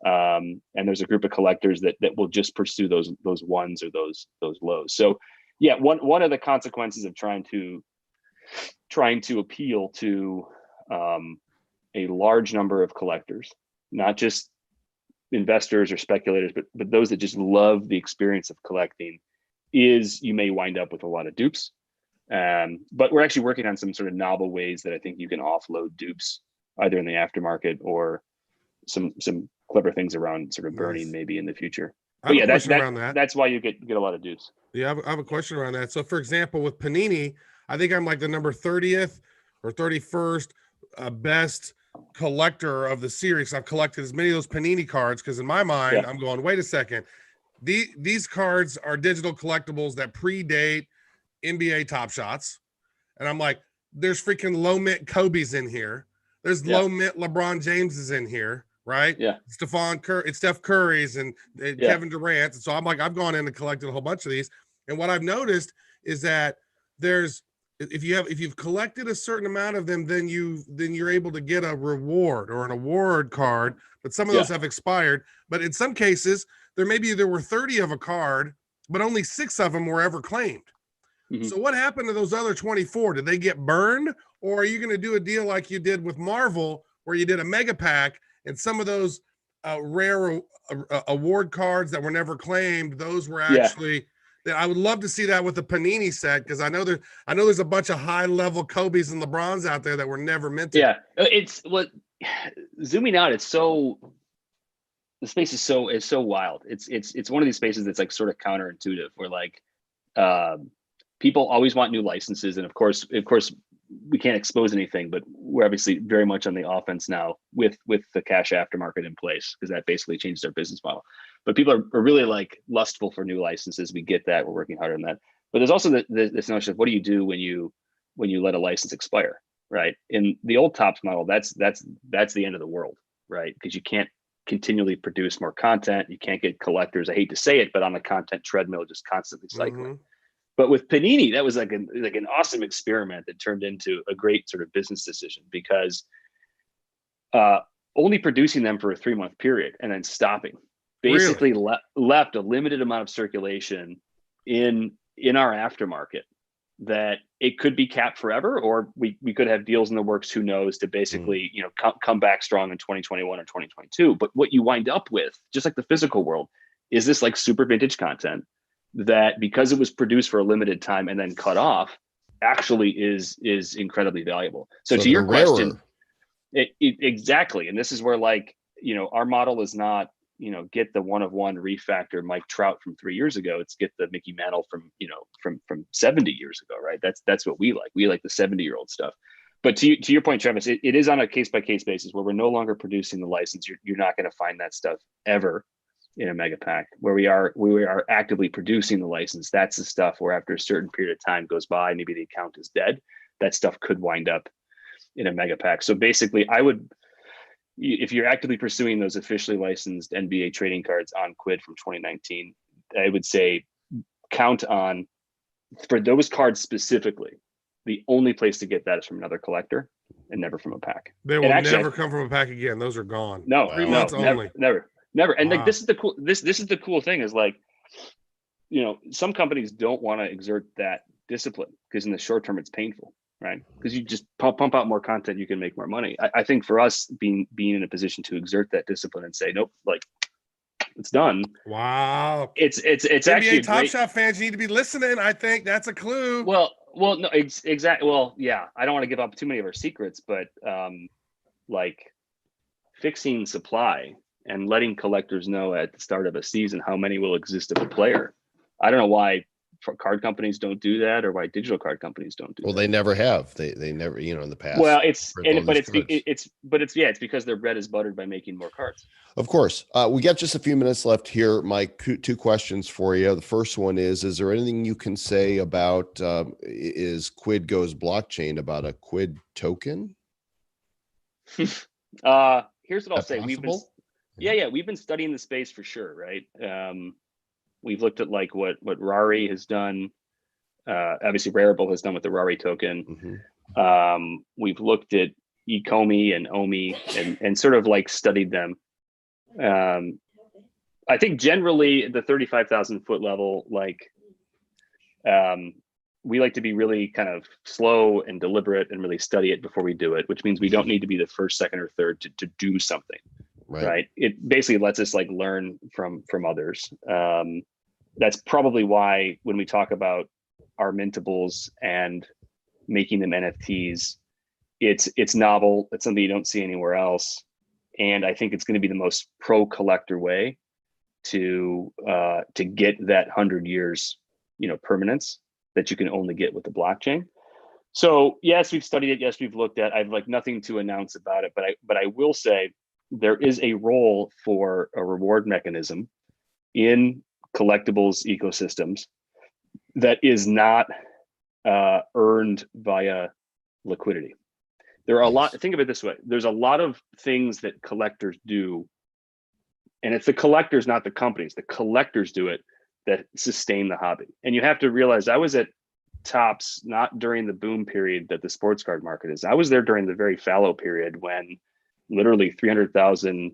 And there's a group of collectors that will just pursue those ones or those lows. So yeah, one of the consequences of trying to appeal to a large number of collectors, not just investors or speculators, but those that just love the experience of collecting, is you may wind up with a lot of dupes. But we're actually working on some sort of novel ways that I think you can offload dupes either in the aftermarket or some clever things around sort of burning maybe in the future. But yeah, that's why you get a lot of dupes. Yeah, I have a question around that. So for example, with Panini, I think I'm like the number 30th or 31st best collector of the series. I've collected as many of those Panini cards because in my mind, I'm going, wait a second. These cards are digital collectibles that predate NBA Top Shots. And I'm like, there's freaking low mint Kobe's in here. There's low mint LeBron James's in here, right? Yeah. It's Steph Curry's and Kevin Durant. And so I'm like, I've gone in and collected a whole bunch of these. And what I've noticed is that if you've collected a certain amount of them, then you're able to get a reward or an award card, but some of those have expired. But in some cases, there were 30 of a card, but only 6 of them were ever claimed. Mm-hmm. So what happened to those other 24? Did they get burned? Or are you going to do a deal like you did with Marvel, where you did a mega pack and some of those rare award cards that were never claimed, those were actually I would love to see that with the Panini set, because I know there's a bunch of high level Kobe's and LeBrons out there that were never minted. Yeah, it's what zooming out. The space is so wild. It's one of these spaces that's like sort of counterintuitive, where like people always want new licenses, and of course we can't expose anything, but we're obviously very much on the offense now with the cash aftermarket in place, because that basically changes our business model. But people are really like lustful for new licenses. We get that. We're working hard on that. But there's also this notion of what do you do when you let a license expire, right? In the old Topps model, that's the end of the world, right? Because you can't continually produce more content. You can't get collectors, I hate to say it, but on the content treadmill, just constantly cycling. Mm-hmm. But with Panini, that was like an awesome experiment that turned into a great sort of business decision, because only producing them for a 3-month period and then stopping basically left a limited amount of circulation in our aftermarket that it could be capped forever, or we could have deals in the works, who knows, to basically, come back strong in 2021 or 2022. But what you wind up with, just like the physical world, is this like super vintage content that, because it was produced for a limited time and then cut off, actually is incredibly valuable. So to your question, exactly. And this is where, like, our model is not, get the one of one refactor Mike Trout from 3 years ago. It's get the Mickey Mantle from 70 years ago, right? That's what we like. We like the 70-year-old stuff. But to your point, Travis, it is on a case-by-case basis where we're no longer producing the license. You're not going to find that stuff ever in a mega pack. Where we are actively producing the license, that's the stuff where after a certain period of time goes by, maybe the account is dead, that stuff could wind up in a mega pack. So basically, if you're actively pursuing those officially licensed NBA trading cards on Quidd from 2019, I would say count on, for those cards specifically, the only place to get that is from another collector and never from a pack. They will never come from a pack again. Those are gone. No, 3 months only. Never. And like, this is the cool thing is, like, some companies don't want to exert that discipline because in the short term it's painful, right? Because you just pump out more content, you can make more money. I think for us, being in a position to exert that discipline and say, nope, like, it's done. Wow. It's NBA actually Top great. Shot fans need to be listening. I think that's a clue. Well, no, exactly. Well, yeah, I don't want to give up too many of our secrets, but like fixing supply and letting collectors know at the start of a season how many will exist of a player. I don't know why card companies don't do that, or why digital card companies don't do that. Well, they never have. They never, in the past. Well, it's because their bread is buttered by making more cards. Of course. We got just a few minutes left here, Mike. 2 questions for you. The first one is there anything you can say about is Quidd Goes blockchain about a Quidd token? Here's what I'll say. Possible? We've been studying the space for sure, right? We've looked at like what Rari has done. Obviously, Rarible has done with the Rari token. Mm-hmm. We've looked at Ecomi and Omi and sort of like studied them. I think generally the 35,000 foot level, like we like to be really kind of slow and deliberate and really study it before we do it, which means we don't need to be the first, second, or third to do something. Right. It basically lets us like learn from others. That's probably why when we talk about our mintables and making them NFTs, it's novel. It's something you don't see anywhere else. And I think it's going to be the most pro collector way to get that 100 years, permanence that you can only get with the blockchain. So yes, we've studied it. Yes, we've looked at. I've like nothing to announce about it, but I will say there is a role for a reward mechanism in collectibles ecosystems that is not earned via liquidity. There are a lot, think of it this way. There's a lot of things that collectors do, and it's the collectors, not the companies. The collectors do it that sustain the hobby. And you have to realize I was at Topps not during the boom period that the sports card market is. I was there during the very fallow period when literally 300,000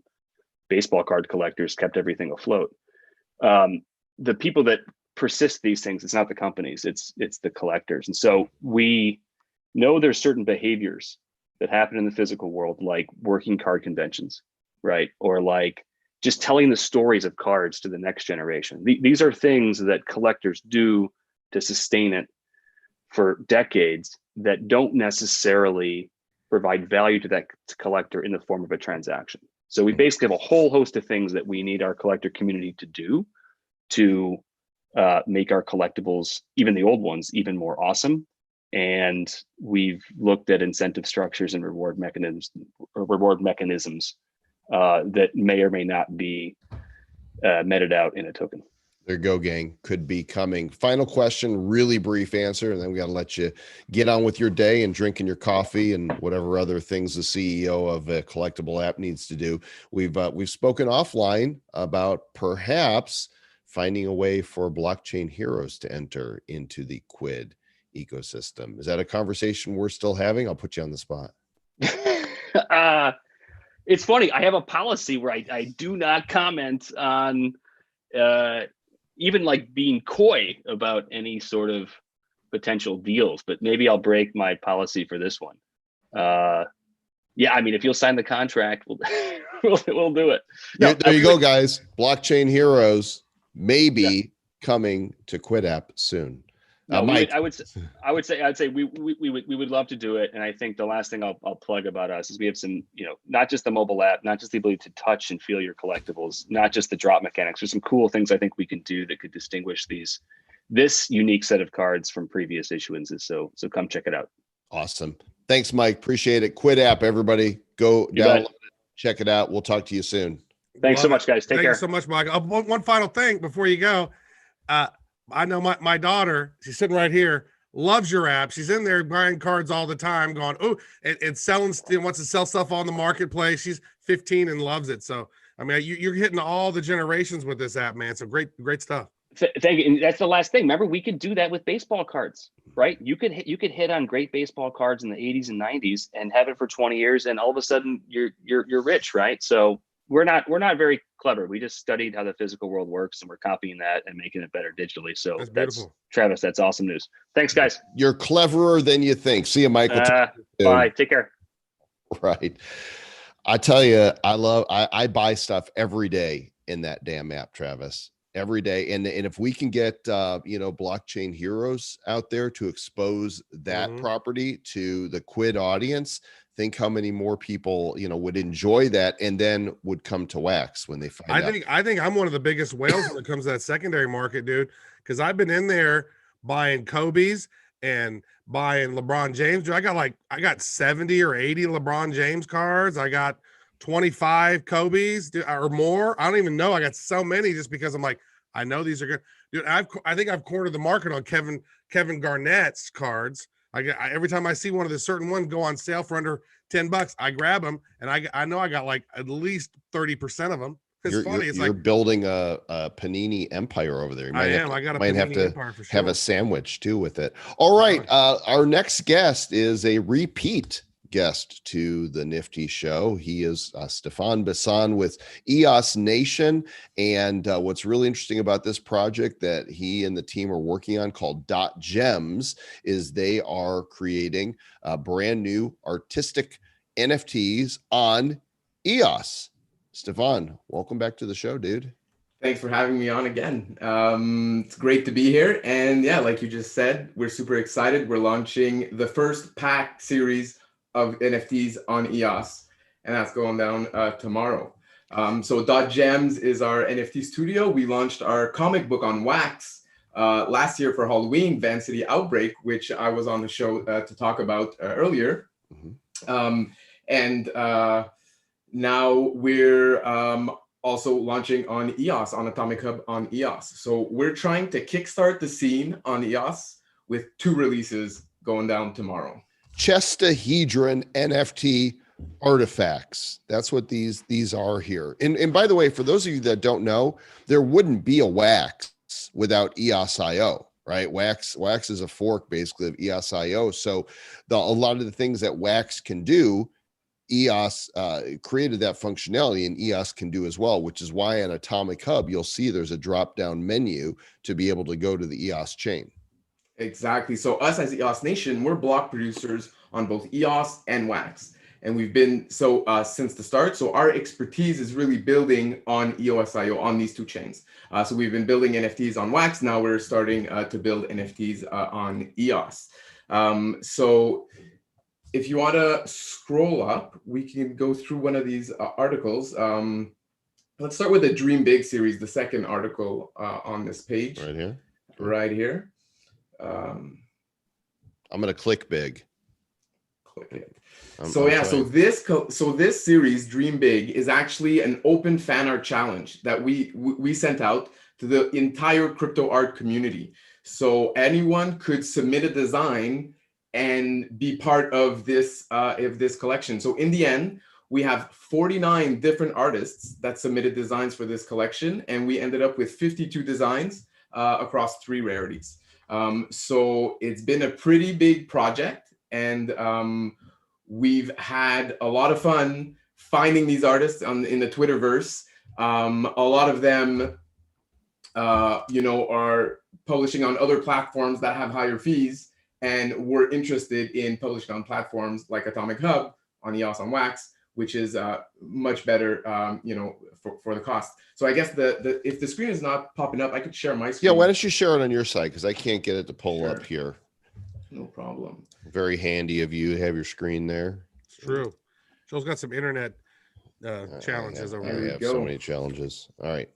baseball card collectors kept everything afloat. The people that persist these things, it's not the companies, it's the collectors. And so we know there's certain behaviors that happen in the physical world, like working card conventions, right? Or like just telling the stories of cards to the next generation. These are things that collectors do to sustain it for decades that don't necessarily provide value to that collector in the form of a transaction. So we basically have a whole host of things that we need our collector community to do to make our collectibles, even the old ones, even more awesome. And we've looked at incentive structures and reward mechanisms that may or may not be meted out in a token. There you go, gang. Could be coming. Final question, really brief answer, and then we got to let you get on with your day and drinking your coffee and whatever other things the CEO of a collectible app needs to do. We've spoken offline about perhaps finding a way for blockchain heroes to enter into the Quidd ecosystem. Is that a conversation we're still having? I'll put you on the spot. It's funny. I have a policy where I do not comment on even like being coy about any sort of potential deals, but maybe I'll break my policy for this one. Yeah, I mean, if you'll sign the contract, we'll we'll do it. No, There you go, guys. Blockchain Heroes may Yeah. be coming to Quidd App soon. No, Mike. I'd say we would love to do it. And I think the last thing I'll plug about us is we have some, not just the mobile app, not just the ability to touch and feel your collectibles, not just the drop mechanics. There's some cool things I think we can do that could distinguish this unique set of cards from previous issuances. So come check it out. Awesome. Thanks, Mike. Appreciate it. Quidd App, everybody. Go download it, check it out. We'll talk to you soon. Thanks so much, guys. Take care. Thank you so much, Mike. One final thing before you go. I know my daughter, she's sitting right here, loves your app. She's in there buying cards all the time, going, oh, and selling, wants to sell stuff on the marketplace. She's 15 and loves it. So, I mean, you're hitting all the generations with this app, man. So great stuff. Thank you. And that's the last thing. Remember, we could do that with baseball cards, right? You could hit on great baseball cards in the 80s and 90s and have it for 20 years, and all of a sudden you're rich, right? So we're not very clever. We just studied how the physical world works, and we're copying that and making it better digitally. So that's beautiful. Travis, that's awesome news. Thanks, guys. You're cleverer than you think. See you, Michael. Bye. Take care. Right. I tell you, I buy stuff every day in that damn app, Travis. Every day. And if we can get Blockchain Heroes out there to expose that property to the Quidd audience, think how many more people would enjoy that and then would come to Wax when they find out. I think I'm one of the biggest whales when it comes to that secondary market, dude, because I've been in there buying Kobe's and buying LeBron James. Dude, I got 70 or 80 LeBron James cards. I got 25 Kobe's or more. I don't even know. I got so many just because I'm like, I know these are good. Dude, I think I've cornered the market on Kevin Garnett's cards. Every time I see one of the certain ones go on sale for under $10, I grab them, and I know I got like at least 30% of them. It's funny. You're building a Panini empire over there. I might have to have a sandwich too with it. All right. Our next guest is a repeat guest to the Nifty Show. He is Stefan Bisson with EOS Nation. And what's really interesting about this project that he and the team are working on called Dot Gems is they are creating brand new artistic NFTs on EOS. Stefan, welcome back to the show, dude. Thanks for having me on again. It's great to be here. And yeah, like you just said, we're super excited. We're launching the first pack series of NFTs on EOS, and that's going down tomorrow. So Dot Gems is our NFT studio. We launched our comic book on Wax last year for Halloween, Van City Outbreak, which I was on the show to talk about earlier. Now we're also launching on EOS, on Atomic Hub on EOS. So we're trying to kickstart the scene on EOS with 2 releases going down tomorrow. Chestahedron NFT artifacts. That's what these are here. And by the way, for those of you that don't know, there wouldn't be a Wax without EOS.io, right? Wax is a fork basically of EOS.io. So a lot of the things that Wax can do, EOS created that functionality, and EOS can do as well, which is why on Atomic Hub, you'll see there's a drop-down menu to be able to go to the EOS chain. Exactly. So us as EOS Nation, we're block producers on both EOS and Wax. And we've been since the start. So our expertise is really building on EOS.io on these 2 chains. So we've been building NFTs on Wax. Now we're starting to build NFTs on EOS. So if you want to scroll up, we can go through one of these articles. Let's start with the Dream Big series, the second article on this page. Right here. I'm going to click big. Click it. So this series, Dream Big, is actually an open fan art challenge that we sent out to the entire crypto art community. So anyone could submit a design and be part of this collection. So in the end, we have 49 different artists that submitted designs for this collection, and we ended up with 52 designs across 3 rarities. So it's been a pretty big project, and we've had a lot of fun finding these artists in the Twitterverse. A lot of them, are publishing on other platforms that have higher fees, and we're interested in publishing on platforms like Atomic Hub on EOS on Wax, which is much better, you know, for the cost. So I guess if the screen is not popping up, I could share my screen. Yeah, why don't you share it on your side, because I can't get it to pull up here. No problem. Very handy of you to have your screen there. It's true. Joel's got some internet challenges over there. I have so many challenges. All right.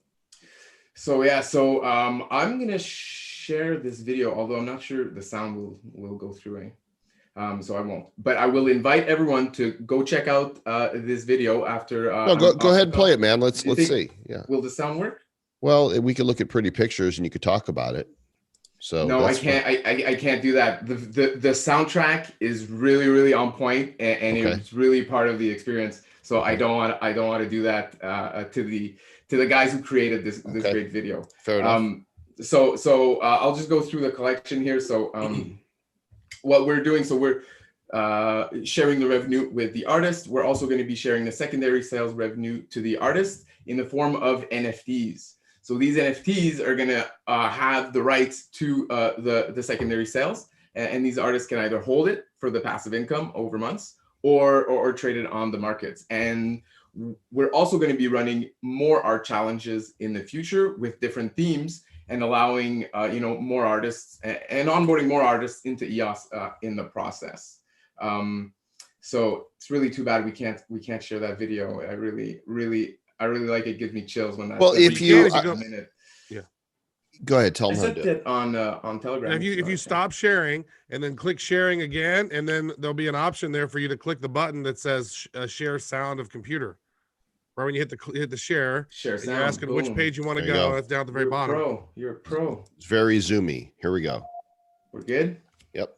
So yeah, so I'm gonna share this video, although I'm not sure the sound will go through. So I won't. But I will invite everyone to go check out this video after. No, go ahead and play it, man. Let's see. Yeah. Will the sound work? Well, we could look at pretty pictures and you could talk about it. So no, I can't. I can't do that. The soundtrack is really on point, and it's really part of the experience. So I don't want to do that to the guys who created this great video. Fair enough. So I'll just go through the collection here. So what we're doing, so we're sharing the revenue with the artist. We're also going to be sharing the secondary sales revenue to the artist in the form of NFTs. So these NFTs are going to have the rights to the secondary sales, and these artists can either hold it for the passive income over months or trade it on the markets. And we're also going to be running more art challenges in the future with different themes, and allowing you know, more artists and onboarding more artists into EOS in the process. So it's really too bad we can't share that video. I really like it. Gives me chills when that. Well, if you yeah, go ahead, tell I them sent it on Telegram. And if you stop sharing and then click sharing again, and then there'll be an option there for you to click the button that says share sound of computer. Right when you hit the share sound, you're asking which page you want to There you go. go. That's down at the very bottom. You're a pro. It's very zoomy. Here we go. We're good. Yep.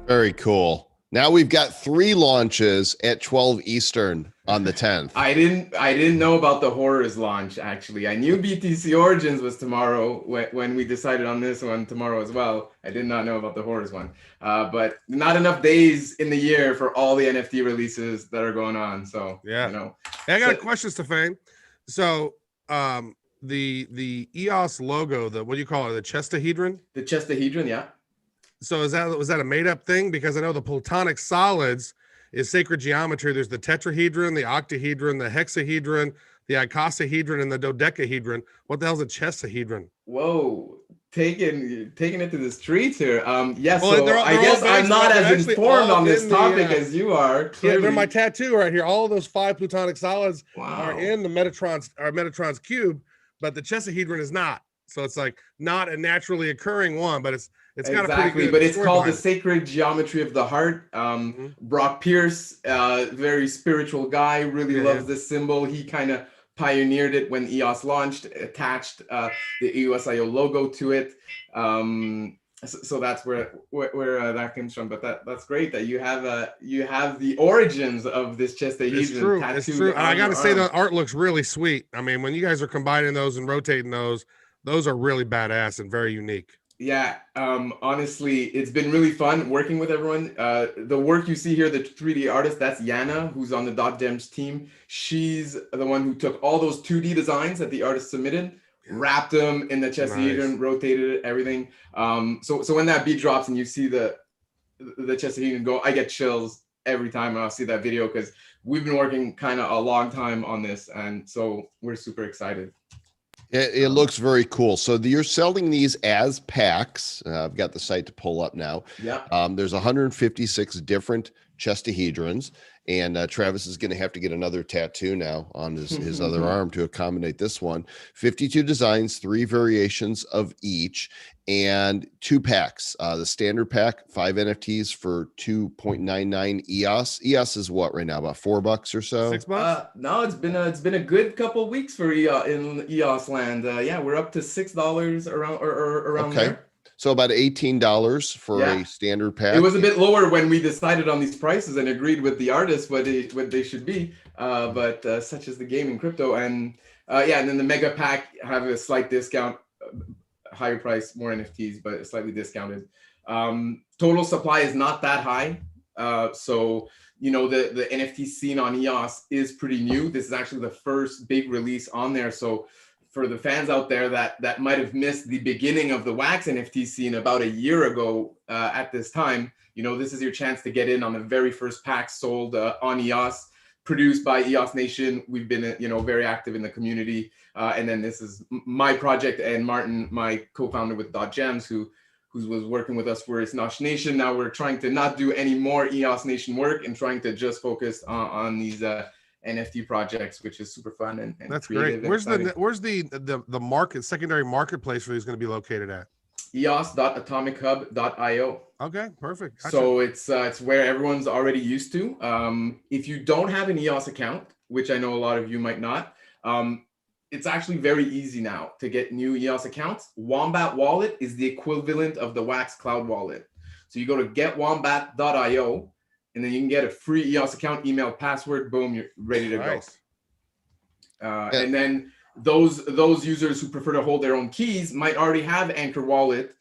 Very cool. Now we've got 3 launches at 12 Eastern on the 10th. I didn't know about the Horrors launch, actually. I knew BTC Origins was tomorrow when we decided on this one tomorrow as well. I did not know about the Horrors one. But not enough days in the year for all the NFT releases that are going on. So, yeah. You know. Hey, I got a question, Stefan. So the EOS logo, what do you call it? The chestahedron? The chestahedron, yeah. So was that a made up thing? Because I know the platonic solids is sacred geometry. There's the tetrahedron, the octahedron, the hexahedron, the icosahedron, and the dodecahedron. What the hell's a chestahedron? Whoa, taking it to the streets here. Yes, well, so I guess I'm not as informed on this topic as you are. Yeah, they're my tattoo right here. All of those 5 plutonic solids are in the Metatron's cube, but the chestahedron is not. So it's like not a naturally occurring one, but it's got a pretty good but it's story called the behind it. sacred geometry of the heart. Brock Pierce, very spiritual guy, really loves this symbol. He kind of pioneered it when EOS launched, attached the EOSIO logo to it. So that's where that comes from. But that's great that you have the origins of this chestahedron tattooed. It's true. And I got to say, arm. the art looks really sweet. I mean, when you guys are combining those and rotating those are really badass and very unique. Yeah, honestly, it's been really fun working with everyone. The work you see here, the 3D artist, that's Yana, who's on the Dot Gems team. She's the one who took all those 2D designs that the artist submitted, wrapped them in the chestahedron, rotated it, everything. So when that beat drops and you see the chestahedron go, I get chills every time I see that video, because we've been working kind of a long time on this, and so we're super excited. It looks very cool. So you're selling these as packs. I've got the site to pull up now. Yeah. There's 156 different chestahedrons, and Travis is going to have to get another tattoo now on his other arm to accommodate this one. 52 designs, 3 variations of each, and 2 packs. The standard pack, 5 NFTs for 2.99 EOS. EOS is what right now? About $4 or so? $6? No, it's been a good couple of weeks for in EOS land. Yeah, we're up to $6 around there. So about $18 for a standard pack. It was a bit lower when we decided on these prices and agreed with the artists what they should be. But such is the game in crypto. And and then the mega pack have a slight discount, higher price, more NFTs, but slightly discounted. Total supply is not that high. So the NFT scene on EOS is pretty new. This is actually the first big release on there. So for the fans out there that might have missed the beginning of the Wax NFT scene about a year ago at this time, this is your chance to get in on the very first pack sold on EOS, produced by EOS Nation. We've been, very active in the community. And then this is my project, and Martin, my co-founder with Dot Gems, who was working with us for Nosh Nation. Now we're trying to not do any more EOS Nation work and trying to just focus on these NFT projects, which is super fun and that's great. Where's the market secondary marketplace for these going to be located at? EOS.atomichub.io. Okay, perfect. Gotcha. So it's where everyone's already used to. If you don't have an EOS account, which I know a lot of you might not, it's actually very easy now to get new EOS accounts. Wombat Wallet is the equivalent of the Wax Cloud Wallet. So you go to getwombat.io, and then you can get a free EOS account, email, password, boom, you're ready to go. And then those users who prefer to hold their own keys might already have Anchor Wallet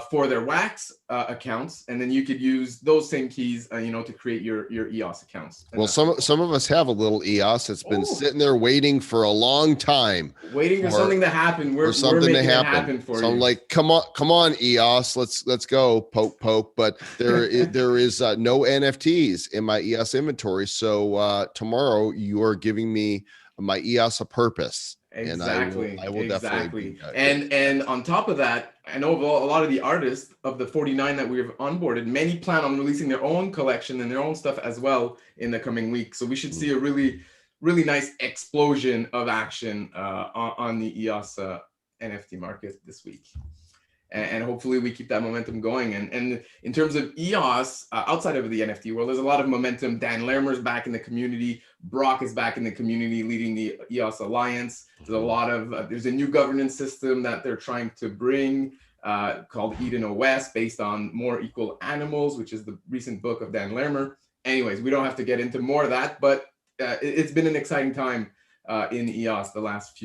for their Wax accounts, and then you could use those same keys, to create your EOS accounts. And well, some of us have a little EOS that's been sitting there waiting for a long time, waiting for something to happen. We're making it happen for you. So I'm like, come on, EOS, let's go, poke. But there is no NFTs in my EOS inventory. So tomorrow you are giving me my EOS a purpose. Exactly. And I will definitely. And on top of that, I know of a lot of the artists of the 49 that we've onboarded, many plan on releasing their own collection and their own stuff as well in the coming weeks. So we should see a really, really nice explosion of action on the EOS NFT market this week. And hopefully we keep that momentum going. And in terms of EOS, outside of the NFT world, there's a lot of momentum. Dan Lermer's back in the community. Brock is back in the community leading the EOS Alliance. There's a new governance system that they're trying to bring called Eden OS, based on More Equal Animals, which is the recent book of Dan Lermer. Anyways, we don't have to get into more of that, but it's been an exciting time in EOS the last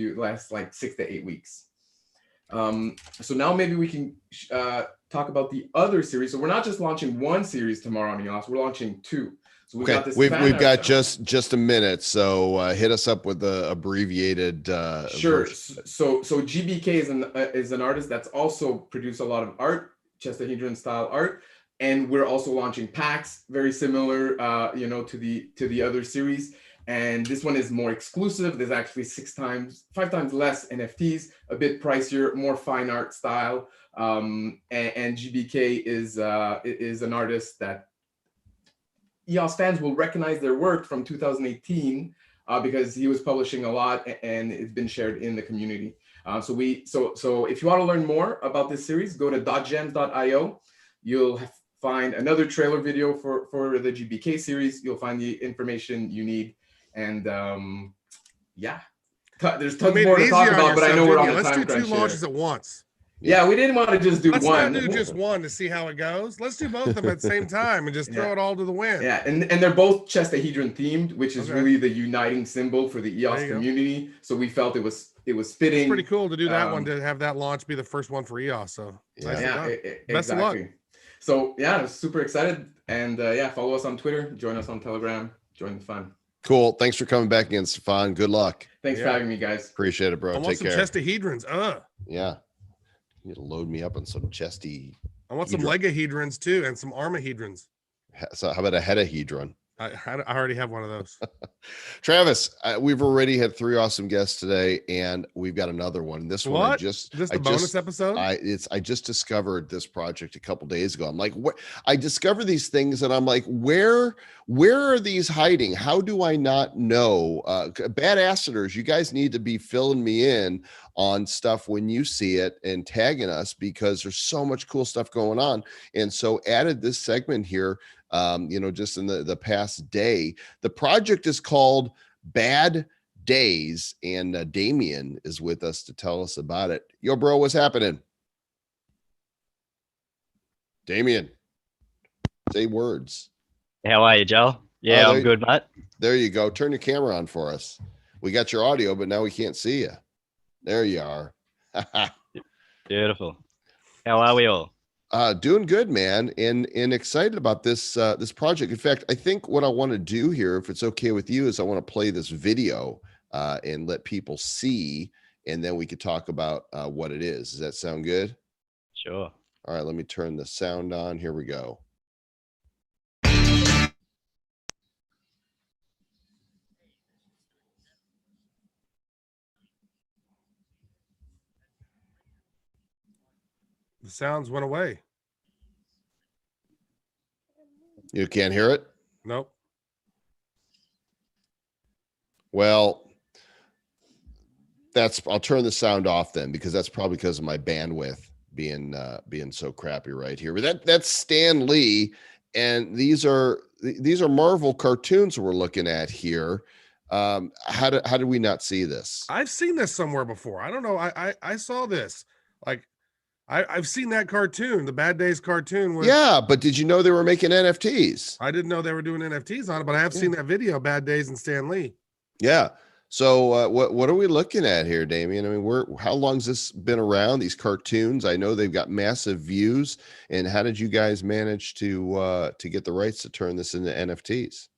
like 6 to 8 weeks. So now maybe we can talk about the other series. So we're not just launching one series tomorrow on EOS, we're launching 2. So we've got just a minute. So hit us up with the abbreviated. Sure. Version. So GBK is an artist that's also produced a lot of art, chestahedron style art, and we're also launching packs very similar, to the other series. And this one is more exclusive. There's actually 5 times less NFTs, a bit pricier, more fine art style. And GBK is an artist that EOS fans will recognize their work from 2018 because he was publishing a lot and it's been shared in the community. So if you want to learn more about this series, go to .gems.io. You'll find another trailer video for the GBK series. You'll find the information you need. And there's tons more to talk about, but I know we're on the time crunch. Let's do 2 launches at once. Yeah, we didn't want to just do Let's one. not do just one to see how it goes. Let's do both of them at the same time and just throw it all to the wind. Yeah, and they're both chestahedron themed, which is really the uniting symbol for the EOS community. So we felt it was fitting. It's pretty cool to do that one, to have that launch be the first one for EOS. So best of luck. So yeah, super excited. And follow us on Twitter, join us on Telegram, join the fun. Cool. Thanks for coming back again, Stefan. Good luck. Thanks for having me, guys. Appreciate it, bro. I want some chestahedrons. Yeah. You need to load me up on some chesty. I want some legahedrons too, and some armahedrons. So how about a hedahedron? I already have one of those. Travis, we've already had 3 awesome guests today, and we've got another one. This one, is this the bonus episode? I just discovered this project a couple days ago. I'm like, what? I discover these things, and I'm like, where are these hiding? How do I not know? Badassers, you guys need to be filling me in on stuff when you see it and tagging us, because there's so much cool stuff going on. And so added this segment here. Just in the past day. The project is called Bad Days, and Damien is with us to tell us about it. Yo, bro, what's happening? Damien, say words. How are you, Joel? Yeah, I'm good, mate. There you go. Turn your camera on for us. We got your audio, but now we can't see you. There you are. Beautiful. How are we all? Doing good, man, and excited about this project. In fact, I think what I want to do here, if it's okay with you, is I want to play this video and let people see, and then we could talk about what it is. Does that sound good? Sure. All right, let me turn the sound on. Here we go. The sounds went away. You can't hear it? Nope. Well, I'll turn the sound off then, because that's probably because of my bandwidth being so crappy right here. But that's Stan Lee, and these are Marvel cartoons we're looking at here. How did we not see this? I've seen this somewhere before. I don't know. I saw this. Like, I've seen that cartoon, the Bad Days cartoon. Yeah, but did you know they were making NFTs? I didn't know they were doing NFTs on it, but I have seen that video, Bad Days and Stan Lee. Yeah. So what are we looking at here, Damien? I mean, how long's this been around, these cartoons? I know they've got massive views. And how did you guys manage to get the rights to turn this into NFTs?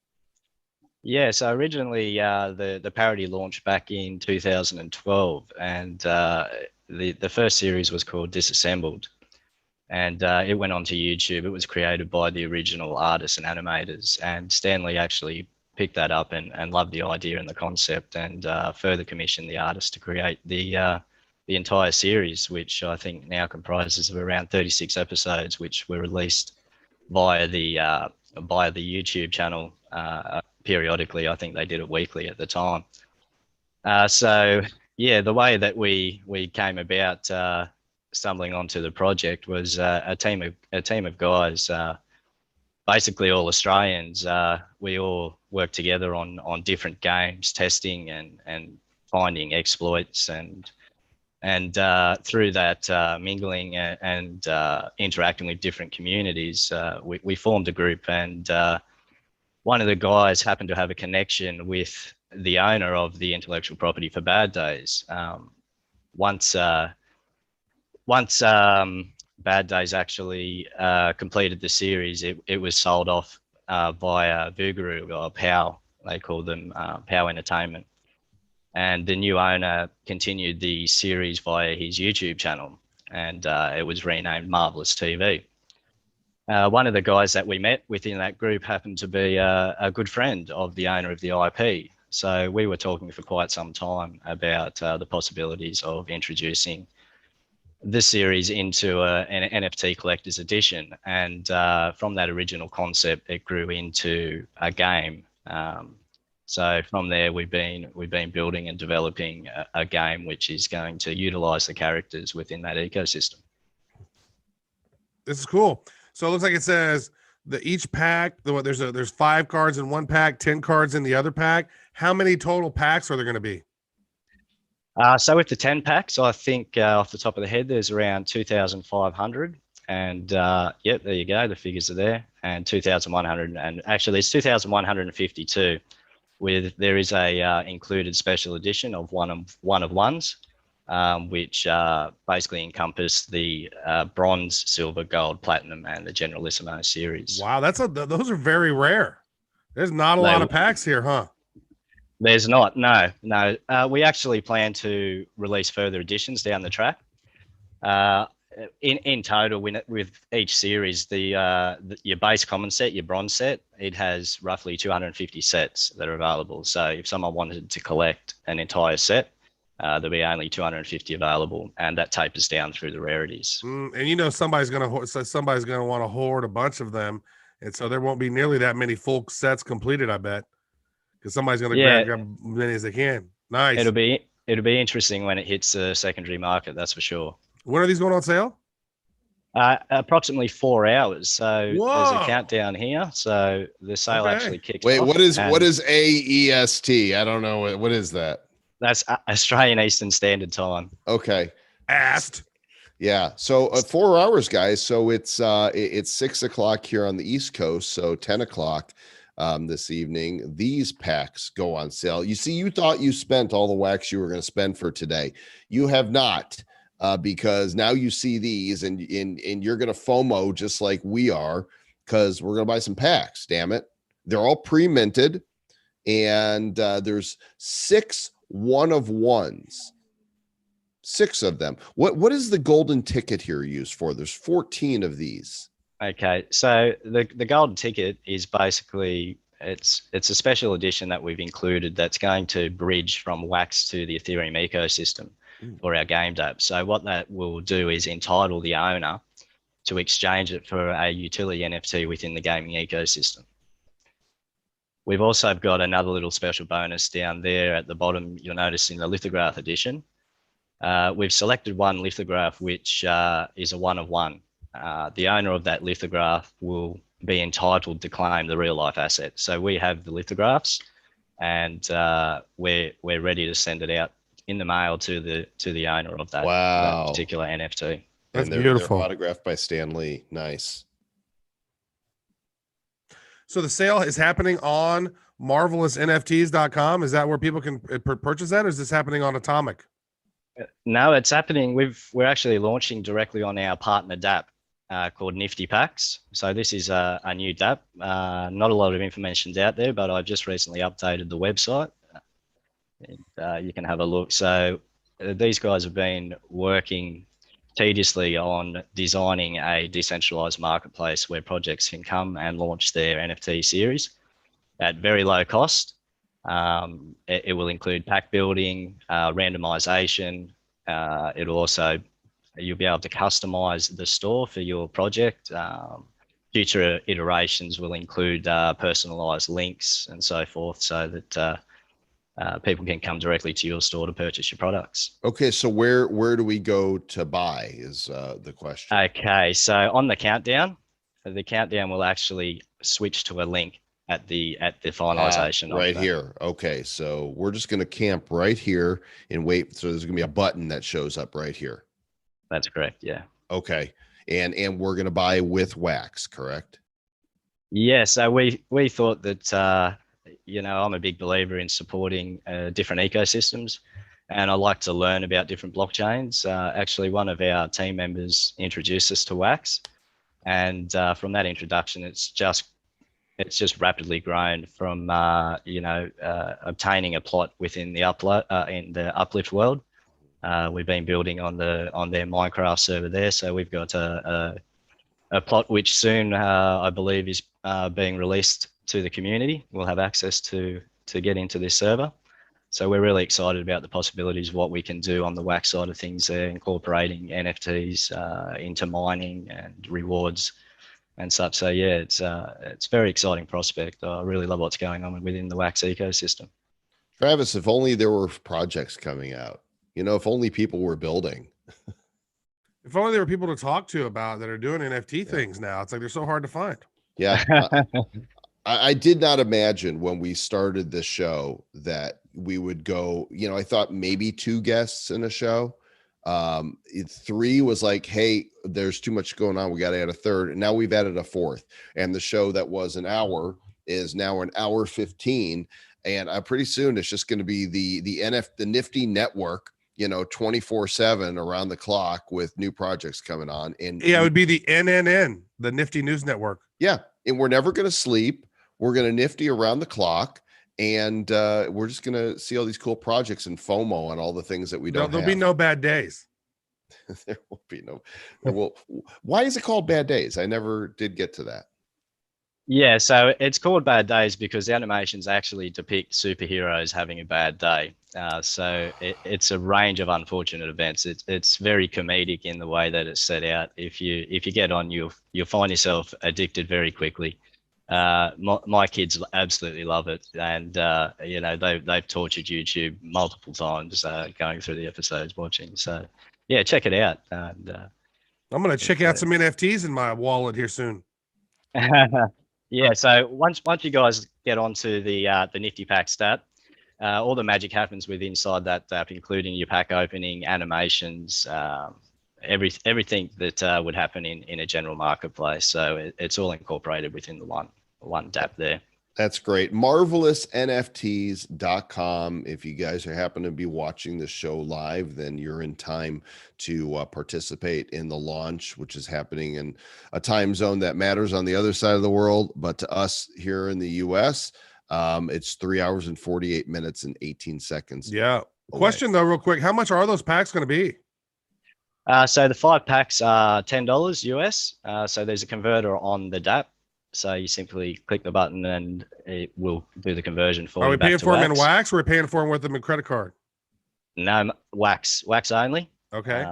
Yeah, so originally the parody launched back in 2012, and the first series was called Disassembled, and it went onto YouTube. It was created by the original artists and animators, and Stan Lee actually picked that up and loved the idea and the concept, and further commissioned the artist to create the entire series, which I think now comprises of around 36 episodes, which were released via the YouTube channel periodically. I think they did it weekly at the time. So yeah, the way that we came about stumbling onto the project was a team of guys, basically all Australians. We all worked together on different games, testing and finding exploits, and through that mingling and interacting with different communities, we formed a group, and one of the guys happened to have a connection with the owner of the intellectual property for Bad Days. Once Bad Days actually completed the series, it was sold off via Boogaroo, or POW, they call them, POW Entertainment. And the new owner continued the series via his YouTube channel, and it was renamed Marvelous TV. One of the guys that we met within that group happened to be a good friend of the owner of the IP. So we were talking for quite some time about the possibilities of introducing this series into an NFT collector's edition. And from that original concept, it grew into a game. So from there, we've been building and developing a game which is going to utilize the characters within that ecosystem. This is cool. So it looks like it says each pack, there's 5 cards in one pack, 10 cards in the other pack. How many total packs are there going to be? So with the 10 packs, I think off the top of the head, there's around 2,500. And yep, there you go. The figures are there. And 2,100. And actually, there's 2,152. There is a included special edition of one of ones, which basically encompass the bronze, silver, gold, platinum, and the Generalissimo series. Wow, those are very rare. There's not a lot of packs here, huh? There's not. No. We actually plan to release further editions down the track. In total, with each series, your base common set, your bronze set, it has roughly 250 sets that are available. So if someone wanted to collect an entire set, there'll be only 250 available, and that tapers down through the rarities. And somebody's gonna want to hoard a bunch of them, and so there won't be nearly that many full sets completed, I bet, because somebody's gonna grab as many as they can. Nice. It'll be interesting when it hits the secondary market. That's for sure. When are these going on sale? Approximately 4 hours. So Whoa. There's a countdown here. So the sale actually kicks Wait, off. what is AEST? I don't know. What is that? That's Australian Eastern Standard Time. Okay. Yeah. So 4 hours, guys. So it's 6 o'clock here on the East Coast. So 10 o'clock this evening. These packs go on sale. You see, you thought you spent all the wax you were going to spend for today. You have not. Because now you see these and you're going to FOMO just like we are, because we're going to buy some packs. Damn it. They're all pre-minted, and there's 6 one-of-ones. 6 of them. What is the golden ticket here used for? There's 14 of these. Okay. So the golden ticket is basically, it's a special edition that we've included that's going to bridge from wax to the Ethereum ecosystem for our gamed app. So what that will do is entitle the owner to exchange it for a utility NFT within the gaming ecosystem. We've also got another little special bonus down there at the bottom. You'll notice in the lithograph edition, we've selected one lithograph, which is a one-of-one. The owner of that lithograph will be entitled to claim the real life asset. So we have the lithographs, and we're ready to send it out in the mail to the owner of that, that particular NFT. That's beautiful. They're autographed by Stan Lee. Nice. So the sale is happening on marvelousnfts.com. Is that where people can purchase that, or is this happening on Atomic? No, it's happening. We're actually launching directly on our partner DApp called Nifty Packs. So this is a new DApp. Not a lot of information's out there, but I've just recently updated the website. You can have a look. So these guys have been working tediously on designing a decentralized marketplace where projects can come and launch their NFT series at very low cost. It will include pack building, randomization. It'll also, you'll be able to customize the store for your project. Future iterations will include personalized links and so forth, so that people can come directly to your store to purchase your products. Okay, so where do we go to buy is the question. Okay, so on the countdown will actually switch to a link at the finalization. Right here. Okay, so we're just going to camp right here and wait. So there's going to be a button that shows up right here. That's correct. Yeah. Okay, and we're going to buy with wax, correct? Yeah. So we thought that. I'm a big believer in supporting different ecosystems, and I like to learn about different blockchains. Actually, one of our team members introduced us to Wax, and from that introduction, it's just rapidly grown from obtaining a plot within the Uplift world. We've been building on their Minecraft server there, so we've got a plot which soon I believe is being released to the community. We'll have access to get into this server. So we're really excited about the possibilities of what we can do on the Wax side of things there, incorporating NFTs into mining and rewards and such. So yeah, it's a very exciting prospect. I really love what's going on within the Wax ecosystem. Travis, if only there were projects coming out, if only people were building. If only there were people to talk to about that are doing NFT things now. It's like they're so hard to find. Yeah. I did not imagine when we started this show that we would go, I thought maybe 2 guests in a show. 3 was like, hey, there's too much going on, we got to add a third, and now we've added a 4th, and the show that was an hour is now an hour 15, and pretty soon it's just going to be the Nifty Network, 24/7 around the clock with new projects coming on. And yeah, it would be the NNN, the Nifty News Network. Yeah, and we're never going to sleep. We're going to Nifty around the clock, and we're just going to see all these cool projects and FOMO and all the things that we don't There'll have. be no bad days. There will be no. Why is it called Bad Days? I never did get to that. Yeah, so it's called Bad Days because the animations actually depict superheroes having a bad day. So it's a range of unfortunate events. It's very comedic in the way that it's set out. If you get on, you'll find yourself addicted very quickly. My kids absolutely love it, and they've tortured YouTube multiple times going through the episodes, watching. So yeah, check it out. And I'm gonna check out some NFTs in my wallet here soon. Yeah, so once you guys get onto the Nifty Pack stat, all the magic happens with inside that app, including your pack opening, animations, everything that would happen in a general marketplace. So it's all incorporated within the one app there. That's great. MarvelousNFTs.com. If you guys happen to be watching the show live, then you're in time to participate in the launch, which is happening in a time zone that matters on the other side of the world. But to us here in the US, it's 3 hours and 48 minutes and 18 seconds. Yeah. Question though, real quick. How much are those packs going to be? So the 5 packs are $10 US. So there's a converter on the DApp. So you simply click the button and it will do the conversion for you. Are we paying for them in wax, or are we paying for them with them in credit card? No, wax only. Okay.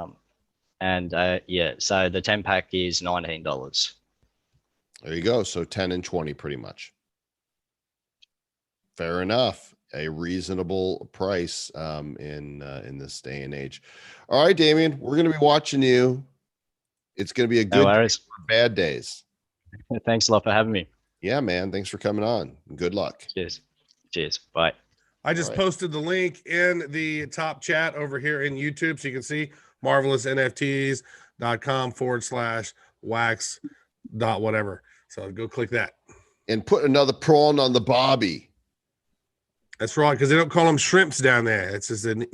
Yeah, so the 10 pack is $19. There you go. So 10 and 20 pretty much. Fair enough. A reasonable price in this day and age. All right, Damien, we're going to be watching you. It's going to be a good day for Bad Days. Thanks a lot for having me. Yeah, man. Thanks for coming on. Good luck. Cheers. Bye. I just posted the link in the top chat over here in YouTube, so you can see marvelousnfts.com/wax.whatever. So go click that. And put another prawn on the bobby. That's right, because they don't call them shrimps down there. It's just an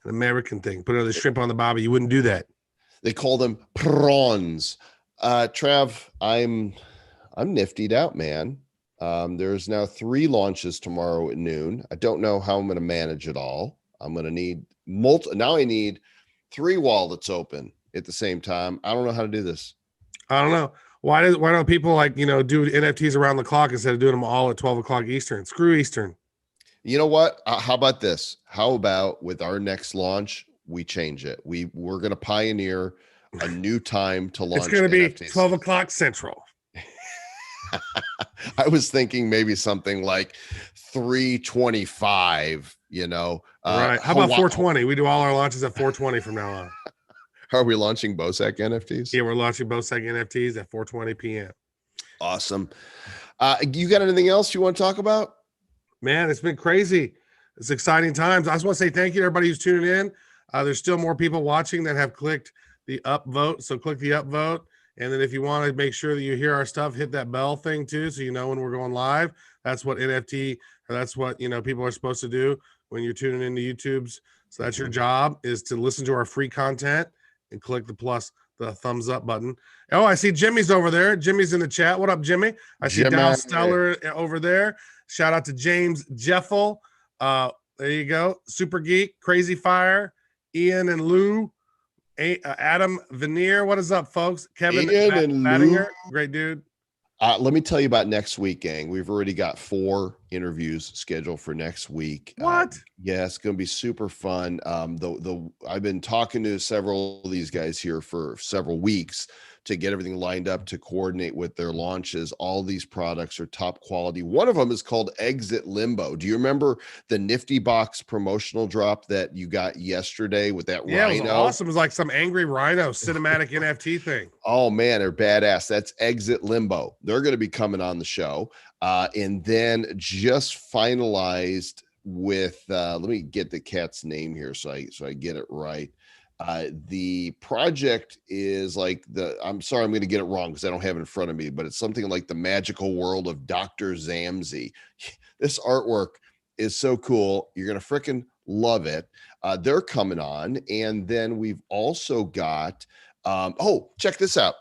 American thing. Put another shrimp on the bobby. You wouldn't do that. They call them prawns. Trav, I'm niftied out, man. There's now 3 launches tomorrow at noon. I don't know how I'm going to manage it all. I'm going to need now I need 3 wallets open at the same time. I don't know how to do this. I don't know. Why don't people do NFTs around the clock instead of doing them all at 12 o'clock Eastern? Screw Eastern. You know what? How about this? How about with our next launch, we change it? We're going to pioneer a new time to launch. It's going to be NFTs. 12 o'clock Central. I was thinking maybe something like 3:25, right. How about 4:20? We do all our launches at 4:20 from now on. Are we launching BOSAC NFTs? Yeah, we're launching BOSAC NFTs at 4:20 p.m. Awesome. You got anything else you want to talk about? Man, it's been crazy. It's exciting times. I just want to say thank you to everybody who's tuning in. There's still more people watching that have clicked the upvote. So click the upvote. And then if you want to make sure that you hear our stuff, hit that bell thing too, so you know when we're going live. That's what that's what people are supposed to do when you're tuning into YouTube's. So that's your job, is to listen to our free content and click the thumbs up button. Oh, I see Jimmy's over there. Jimmy's in the chat. What up, Jimmy? I see Dow Stellar over there. Shout out to James Jeffel. There you go. Super Geek, Crazy Fire, Ian and Lou. Adam Veneer, what is up, folks? Kevin Battinger, great dude. Let me tell you about next week, gang. We've already got 4 interviews scheduled for next week. What? Yeah, it's going to be super fun. I've been talking to several of these guys here for several weeks to get everything lined up to coordinate with their launches. All these products are top quality. One of them is called Exit Limbo. Do you remember the Nifty Box promotional drop that you got yesterday with that rhino? Yeah, it was awesome. It was like some angry rhino cinematic NFT thing. Oh man, they're badass. That's Exit Limbo. They're going to be coming on the show. And then just finalized with let me get the cat's name here so I get it right. The project is like I'm sorry, I'm going to get it wrong because I don't have it in front of me, but it's something like the magical world of Dr. Zamzi. This artwork is so cool. You're going to freaking love it. They're coming on. And then we've also got, check this out.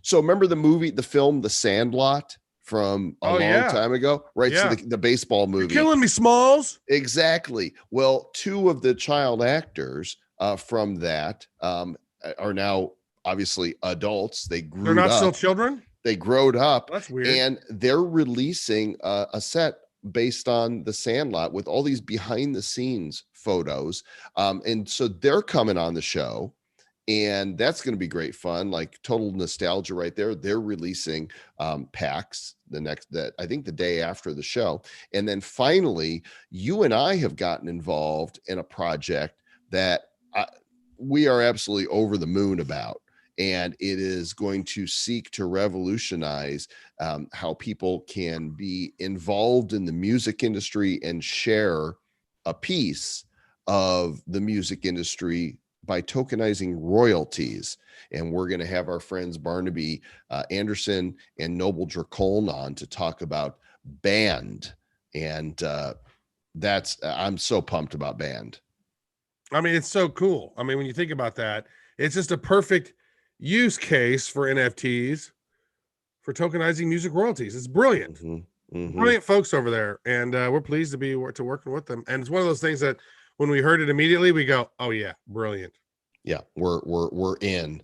So remember the film, The Sandlot from a long time ago, right? Yeah. So the baseball movie. You're killing me, Smalls. Exactly. Well, two of the child actors from that are now obviously adults. They're not still children. They growed up. That's weird. And they're releasing a set based on The Sandlot with all these behind the scenes photos. And so they're coming on the show, and that's going to be great fun, like total nostalgia right there. They're releasing packs I think the day after the show. And then finally, you and I have gotten involved in a project that we are absolutely over the moon about. And it is going to seek to revolutionize how people can be involved in the music industry and share a piece of the music industry by tokenizing royalties. And we're going to have our friends Barnaby Anderson and Noble Dracone on to talk about Band. And I'm so pumped about Band. I mean, it's so cool. I mean, when you think about that, it's just a perfect use case for NFTs for tokenizing music royalties. It's brilliant. Brilliant folks over there. And we're pleased to be working with them. And it's one of those things that when we heard it immediately, we go, oh yeah, brilliant. Yeah, we're in.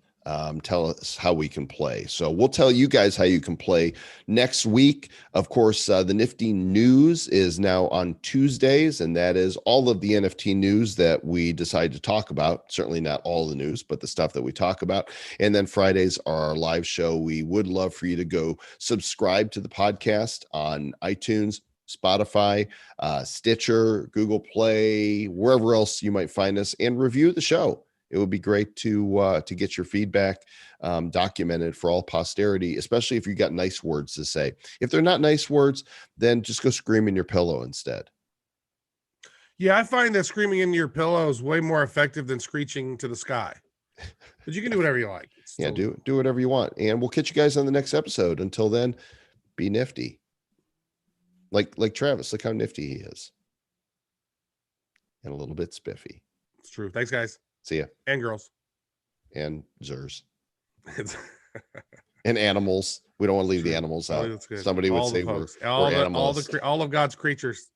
Tell us how we can play. So we'll tell you guys how you can play next week. Of course, the Nifty News is now on Tuesdays, and that is all of the NFT news that we decide to talk about. Certainly not all the news, but the stuff that we talk about. And then Fridays are our live show. We would love for you to go subscribe to the podcast on iTunes, Spotify, Stitcher, Google Play, wherever else you might find us, and review the show. It would be great to get your feedback documented for all posterity, especially if you got nice words to say. If they're not nice words, then just go scream in your pillow instead. Yeah, I find that screaming in your pillow is way more effective than screeching to the sky. But you can do whatever you like. Yeah, do whatever you want. And we'll catch you guys on the next episode. Until then, be nifty. Like Travis, look how nifty he is. And a little bit spiffy. It's true. Thanks, guys. See ya. And girls. And Zers. And animals. We don't want to leave the animals out. Somebody would say we're animals. All of God's creatures.